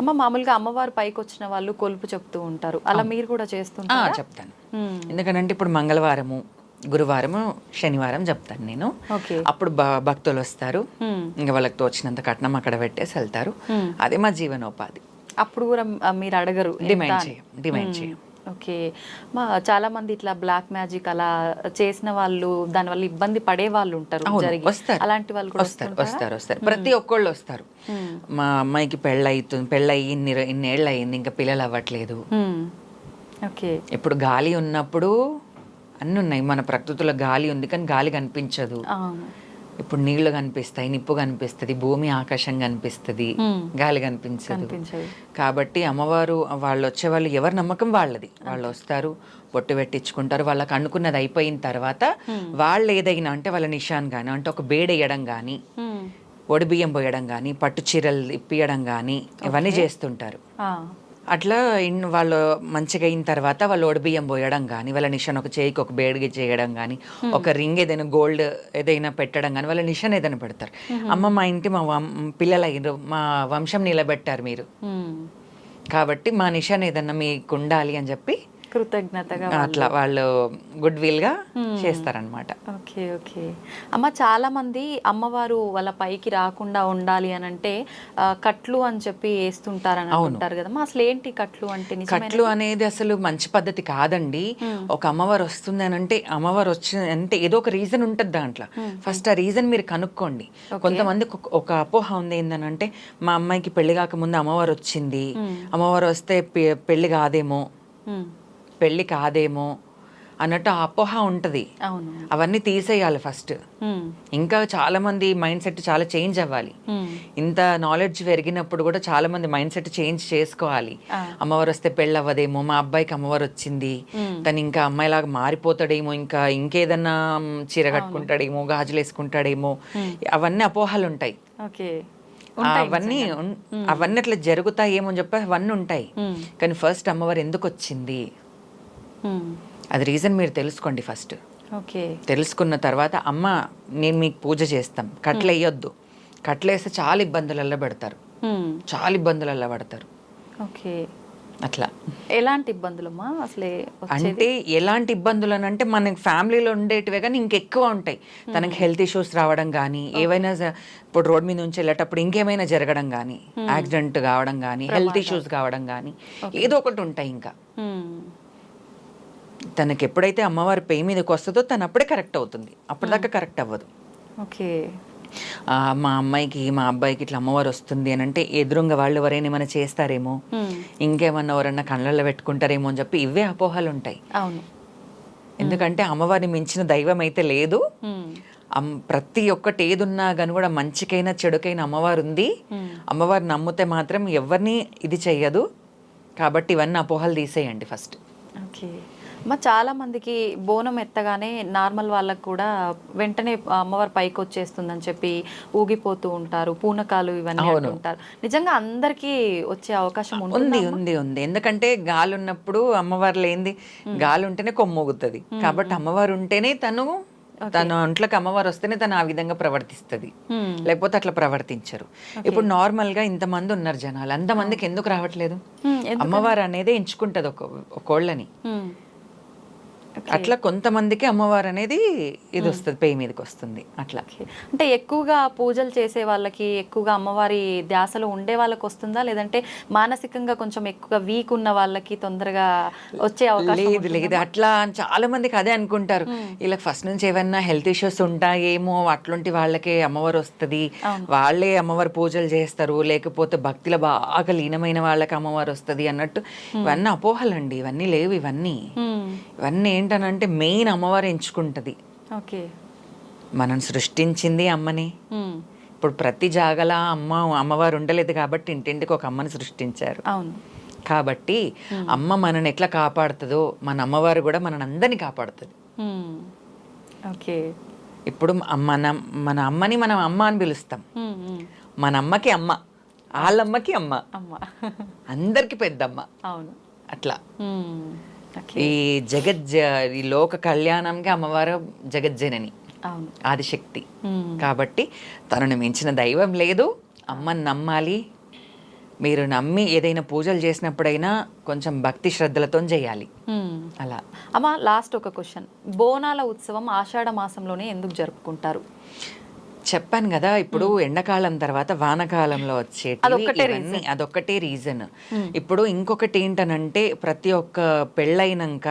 అమ్మ మామూలుగా అమ్మవారు పైకి వచ్చిన వాళ్ళు కొలుపు చెప్తూ ఉంటారు, అలా మీరు కూడా చేస్తుంటారా? చెప్తాను. ఎందుకంటే ఇప్పుడు మంగళవారము గురువారము శనివారం చెప్తాను నేను. అప్పుడు భక్తులు వస్తారు, ఇంకా వాళ్ళకి తోచినంత కట్నం అక్కడ పెట్టేసి వెళ్తారు. అదే మా జీవనోపాధి. అప్పుడు కూడా మీరు అడగరు, డిమాండ్ చేయం. ఓకే. మా చాలా మంది ఇట్లా బ్లాక్ మ్యాజిక్ అలా చేసిన వాళ్ళు దానివల్ల ఇబ్బంది పడే వాళ్ళు ఉంటారు, అలాంటి వాళ్ళు కూడా వస్తారు. ప్రతి ఒక్కళ్ళు వస్తారు. మా అమ్మాయికి పెళ్ళయి ఇన్నేళ్ళు అయింది, ఇంకా పిల్లలు అవ్వట్లేదు. ఇప్పుడు గాలి ఉన్నప్పుడు అన్నీ ఉన్నాయి, మన ప్రకృతిలో గాలి ఉంది కానీ గాలి కనిపించదు. ఇప్పుడు నీళ్లు కనిపిస్తాయి, నిప్పు కనిపిస్తుంది, భూమి ఆకాశం కనిపిస్తుంది, గాలి కనిపించదు. కాబట్టి అమ్మవారు వాళ్ళు వచ్చేవాళ్ళు ఎవరి నమ్మకం వాళ్ళది. వాళ్ళు వస్తారు, బొట్టు పెట్టించుకుంటారు. వాళ్ళకి అనుకున్నది అయిపోయిన తర్వాత వాళ్ళు ఏదైనా అంటే వాళ్ళ నిషాన్ కానీ అంటే ఒక బేడేయడం కానీ ఒడిబియ్యం పోయడం కానీ పట్టు చీరలు ఇప్పియడం కానీ ఇవన్నీ చేస్తుంటారు. అట్లా వాళ్ళు మంచిగా అయిన తర్వాత వాళ్ళు ఒడిబియ్యం పోయడం కానీ వాళ్ళ నిషన్ ఒక చేయికి ఒక బేడిగి చేయడం కానీ ఒక రింగ్ ఏదైనా గోల్డ్ ఏదైనా పెట్టడం కానీ వాళ్ళ నిషన్ ఏదైనా పెడతారు. అమ్మ మా ఇంటి మా పిల్లలు అయ్యారు, మా వంశం నిలబెట్టారు మీరు, కాబట్టి మా నిషన్ ఏదన్నా మీకు ఉండాలి అని చెప్పి కృతజ్ఞతగా అట్లా వాళ్ళు గుడ్ విల్ గా చేస్తారనమాట. Okay okay. అమ్మ చాలా మంది అమ్మవారు వాళ్ళ పైకి రాకుండా ఉండాలి అని అంటే కట్లు అని చెప్పి వేస్తుంటారని అంటారు కదా, అసలు ఏంటి కట్లు అంటే? కట్లు అనేది అసలు మంచి పద్ధతి కాదండి. ఒక అమ్మవారు వస్తుంది అని అంటే అమ్మవారు వచ్చింది అంటే ఏదో ఒక రీజన్ ఉంటుంది దాంట్లో. ఫస్ట్ ఆ రీజన్ మీరు కనుక్కోండి. కొంతమంది ఒక అపోహ ఉంది ఏంటంటే మా అమ్మాయికి పెళ్లి కాకముందు అమ్మవారు వచ్చింది, అమ్మవారు వస్తే పెళ్లి కాదేమో అన్నట్టు ఆ అపోహ ఉంటుంది. అవన్నీ తీసేయాలి ఫస్ట్. ఇంకా చాలా మంది మైండ్ సెట్ చాలా చేంజ్ అవ్వాలి. ఇంత నాలెడ్జ్ పెరిగినప్పుడు కూడా చాలా మంది మైండ్ సెట్ చేంజ్ చేసుకోవాలి. అమ్మవారు వస్తే పెళ్ళి అవ్వదేమో, మా అబ్బాయికి అమ్మవారు వచ్చింది తను ఇంకా అమ్మాయిలాగా మారిపోతాడేమో, ఇంకా ఇంకేదన్నా చీర కట్టుకుంటాడేమో, గాజులు వేసుకుంటాడేమో, అవన్నీ అపోహలు ఉంటాయి. అవన్నీ అట్లా జరుగుతాయేమో అని చెప్పి అవన్నీ ఉంటాయి. కానీ ఫస్ట్ అమ్మవారు ఎందుకు వచ్చింది అది రీజన్ మీరు తెలుసుకోండి ఫస్ట్. తెలుసుకున్న తర్వాత అమ్మ నేను మీకు పూజ చేస్తాం, కట్లు వేయొద్దు, కట్లు వేస్తే చాలా ఇబ్బందులలో పెడతారు, చాలా ఇబ్బందులలో పడతారు. అట్లా ఎలాంటి ఇబ్బందులమ్మా అసలే అంటే ఎలాంటి ఇబ్బందులు అని అంటే మన ఫ్యామిలీలో ఉండేటివే కానీ ఇంకెక్కువ ఉంటాయి. తనకి హెల్త్ ఇష్యూస్ రావడం కానీ, ఏవైనా ఇప్పుడు రోడ్ మీద నుంచి వెళ్ళేటప్పుడు ఇంకేమైనా జరగడం కానీ, యాక్సిడెంట్ కావడం కానీ, హెల్త్ ఇష్యూస్ కావడం కానీ ఏదో ఒకటి ఉంటాయి. ఇంకా తనకి ఎప్పుడైతే అమ్మవారి పే మీదకి వస్తుందో తను అప్పుడే కరెక్ట్ అవుతుంది, అప్పటిదాకా కరెక్ట్ అవ్వదు. మా అమ్మాయికి మా అబ్బాయికి ఇట్లా అమ్మవారు వస్తుంది అని అంటే ఎదురుగా వాళ్ళు ఎవరైనా ఏమైనా చేస్తారేమో, ఇంకేమన్నా ఎవరన్నా కళ్ళల్లో పెట్టుకుంటారేమో అని చెప్పి ఇవే అపోహలు ఉంటాయి. ఎందుకంటే అమ్మవారిని మించిన దైవం అయితే లేదు. ప్రతి ఒక్కటి ఏదున్నా కానీ కూడా మంచికైనా చెడుకైనా అమ్మవారు ఉంది. అమ్మవారు నమ్మితే మాత్రం ఎవరిని ఇది చెయ్యదు. కాబట్టి ఇవన్నీ అపోహలు తీసేయండి ఫస్ట్. చాలా మందికి బోనం ఎత్తగానే నార్మల్ వాళ్ళకు కూడా వెంటనే అమ్మవారు పైకి వచ్చేస్తుందని చెప్పి ఊగిపోతూ ఉంటారు, పూనకాలు ఇవన్నీ అంటుంటారు. నిజంగా అందరికీ వచ్చే అవకాశం ఉంది ఉంది ఉంది ఎందుకంటే గాలి ఉన్నప్పుడు అమ్మవారు లేనిది గాలి ఉంటేనే కొమ్మోగుతుంది కాబట్టి అమ్మవారు ఉంటేనే తన ఒంట్లోకి అమ్మవారు వస్తేనే తను ఆ విధంగా ప్రవర్తిస్తుంది, లేకపోతే అట్లా ప్రవర్తించరు. ఇప్పుడు నార్మల్ గా ఇంతమంది ఉన్నారు జనాలు, అంతమందికి ఎందుకు రావట్లేదు? అమ్మవారు అనేది ఎంచుకుంటది ఒకోళ్ళని. అట్లా కొంతమందికి అమ్మవారు అనేది ఇది వస్తుంది, పేయి మీదకి వస్తుంది. అట్లా అంటే ఎక్కువగా పూజలు చేసే వాళ్ళకి, ఎక్కువగా అమ్మవారి ధ్యాసలో ఉండే వాళ్ళకి వస్తుందా, లేదంటే మానసికంగా కొంచెం ఎక్కువగా వీక్ ఉన్న వాళ్ళకి తొందరగా వచ్చే అవకాశం? లేదు అట్లా చాలా మందికి అదే అనుకుంటారు, వీళ్ళకి ఫస్ట్ నుంచి ఏమన్నా హెల్త్ ఇష్యూస్ ఉంటాయేమో అట్లాంటి వాళ్ళకే అమ్మవారు వస్తుంది, వాళ్ళే అమ్మవారు పూజలు చేస్తారు, లేకపోతే భక్తిలో బాగా లీనమైన వాళ్ళకి అమ్మవారు వస్తుంది అన్నట్టు. ఇవన్నీ అపోహలండి, ఇవన్నీ లేవు. ఇవన్నీ ఏంటనంటే మెయిన్ అమ్మవారు ఎంచుకుంటది. ఓకే, మనం సృష్టించింది అమ్మని. ఇప్పుడు ప్రతి జాగలా అమ్మవారు ఉండలేదు కాబట్టి ఇంటింటికి ఒక అమ్మని సృష్టించారు. అవును, కాబట్టి అమ్మ మనని ఎట్లా కాపాడుతుందో మన అమ్మవారు కూడా మన అందరినీ కాపాడుతుంది. ఓకే, ఇప్పుడు మన అమ్మని మనం అమ్మ అని పిలుస్తాం, మన అమ్మకి అమ్మ, వాళ్ళమ్మకి అమ్మ, అందరికి పెద్దమ్మ. అవును, అట్లా ఈ ఈ లోక కళ్యాణంకి అమ్మవారు జగజ్జనని, ఆదిశక్తి. కాబట్టి తనను మించిన దైవం లేదు. అమ్మని నమ్మాలి. మీరు నమ్మి ఏదైనా పూజలు చేసినప్పుడైనా కొంచెం భక్తి శ్రద్ధలతో చేయాలి. అలా. అమ్మ, లాస్ట్ ఒక క్వశ్చన్, బోనాల ఉత్సవం ఆషాఢ మాసంలోనే ఎందుకు జరుపుకుంటారు? చెప్పాను కదా, ఇప్పుడు ఎండాకాలం తర్వాత వానకాలంలో వచ్చేటి అదొక్కటే రీజన్. ఇప్పుడు ఇంకొకటి ఏంటనంటే ప్రతి ఒక్క పెళ్ళైనాక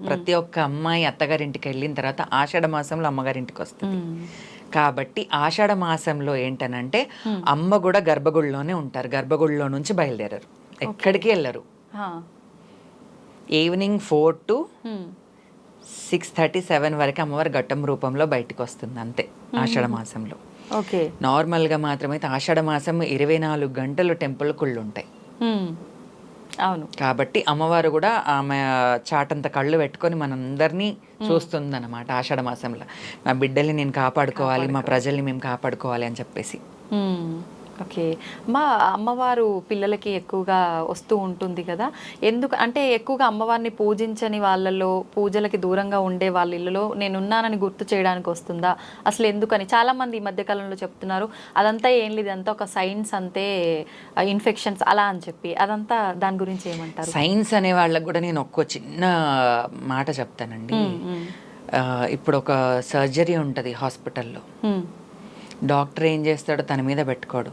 ప్రతి ఒక్క అమ్మాయి అత్తగారింటికి వెళ్ళిన తర్వాత ఆషాఢ మాసంలో అమ్మగారింటికి వస్తుంది. కాబట్టి ఆషాఢ మాసంలో ఏంటనంటే అమ్మ కూడా గర్భగుడిలోనే ఉంటారు, గర్భగుడిలో నుంచి బయలుదేరరు, ఎక్కడికి వెళ్ళరు. ఈవినింగ్ 4 to 6:37 వరకు అమ్మవారి ఘట్టం రూపంలో బయటకు వస్తుంది, అంతే ఆషాఢ మాసంలో. ఓకే, నార్మల్గా మాత్రమైతే ఆషాఢ మాసం 24 గంటలు టెంపుల్ కుళ్ళు ఉంటాయి. అవును, కాబట్టి అమ్మవారు కూడా ఆమె చాటంత కళ్ళు పెట్టుకొని మనందరినీ చూస్తుంది అన్నమాట ఆషాఢ మాసంలో. నా బిడ్డల్ని నేను కాపాడుకోవాలి, మా ప్రజల్ని మేము కాపాడుకోవాలి అని చెప్పేసి. ఓకే, మా అమ్మవారు పిల్లలకి ఎక్కువగా వస్తూ ఉంటుంది కదా, ఎందుకు అంటే ఎక్కువగా అమ్మవారిని పూజించని వాళ్ళలో, పూజలకి దూరంగా ఉండే వాళ్ళ ఇళ్ళలో నేనున్నానని గుర్తు చేయడానికి వస్తుందా అసలు? ఎందుకని చాలామంది ఈ మధ్యకాలంలో చెప్తున్నారు అదంతా ఏం లేదు, ఇదంతా ఒక సైన్స్, అంతే ఇన్ఫెక్షన్స్ అలా అని చెప్పి. అదంతా దాని గురించి ఏమంటారు? సైన్స్ అనే వాళ్ళకి కూడా నేను ఒక్క చిన్న మాట చెప్తానండి. ఇప్పుడు ఒక సర్జరీ ఉంటుంది హాస్పిటల్లో, డాక్టర్ ఏం చేస్తాడో తన మీద పెట్టుకోడు,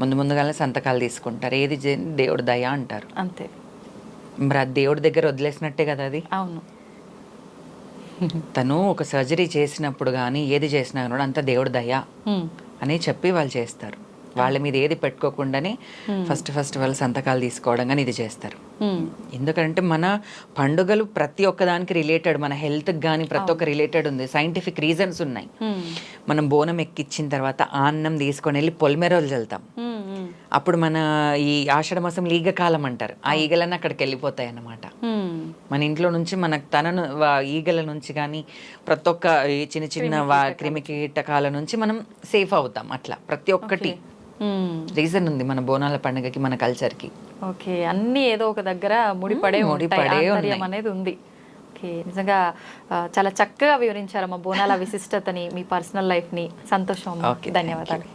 ముందుగానే సంతకాలు తీసుకుంటారు. ఏది దేవుడు దయ అంటారు, అంతే. మరి అది దేవుడి దగ్గర వదిలేసినట్టే కదా అది. అవును, తను ఒక సర్జరీ చేసినప్పుడు కానీ ఏది చేసినా కూడా అంత దేవుడి దయ అని చెప్పి వాళ్ళు చేస్తారు. వాళ్ళ మీద ఏది పెట్టుకోకుండానే ఫస్ట్ వాళ్ళు సంతకాలు తీసుకోవడం కానీ ఇది చేస్తారు. ఎందుకంటే మన పండుగలు ప్రతి ఒక్కదానికి రిలేటెడ్, మన హెల్త్కి కానీ ప్రతి ఒక్క రిలేటెడ్ ఉంది, సైంటిఫిక్ రీజన్స్ ఉన్నాయి. మనం బోనం ఎక్కించిన తర్వాత అన్నం తీసుకొని వెళ్ళి పొలిమెరోలు చల్లుతాం. అప్పుడు మన ఈ ఆషాఢ మాసం ఈగ కాలం అంటారు, ఆ ఈగలన్నీ అక్కడికి వెళ్ళిపోతాయి అన్నమాట. మన ఇంట్లో నుంచి మనకు ఈగల నుంచి కానీ ప్రతి ఒక్క చిన్న చిన్న క్రిమి కీటకాల నుంచి మనం సేఫ్ అవుతాం. అట్లా ప్రతి ఒక్కటి రీజన్ ఉంది మన బోనాల పండుగకి, మన కల్చర్కి. ఓకే, అన్ని ఏదో ఒక దగ్గర ముడిపడే అనేది ఉంది. ఓకే, నిజంగా చాలా చక్కగా వివరించారు మా బోనాల విశిష్టతని, మీ పర్సనల్ లైఫ్ని. సంతోషం, ధన్యవాదాలు.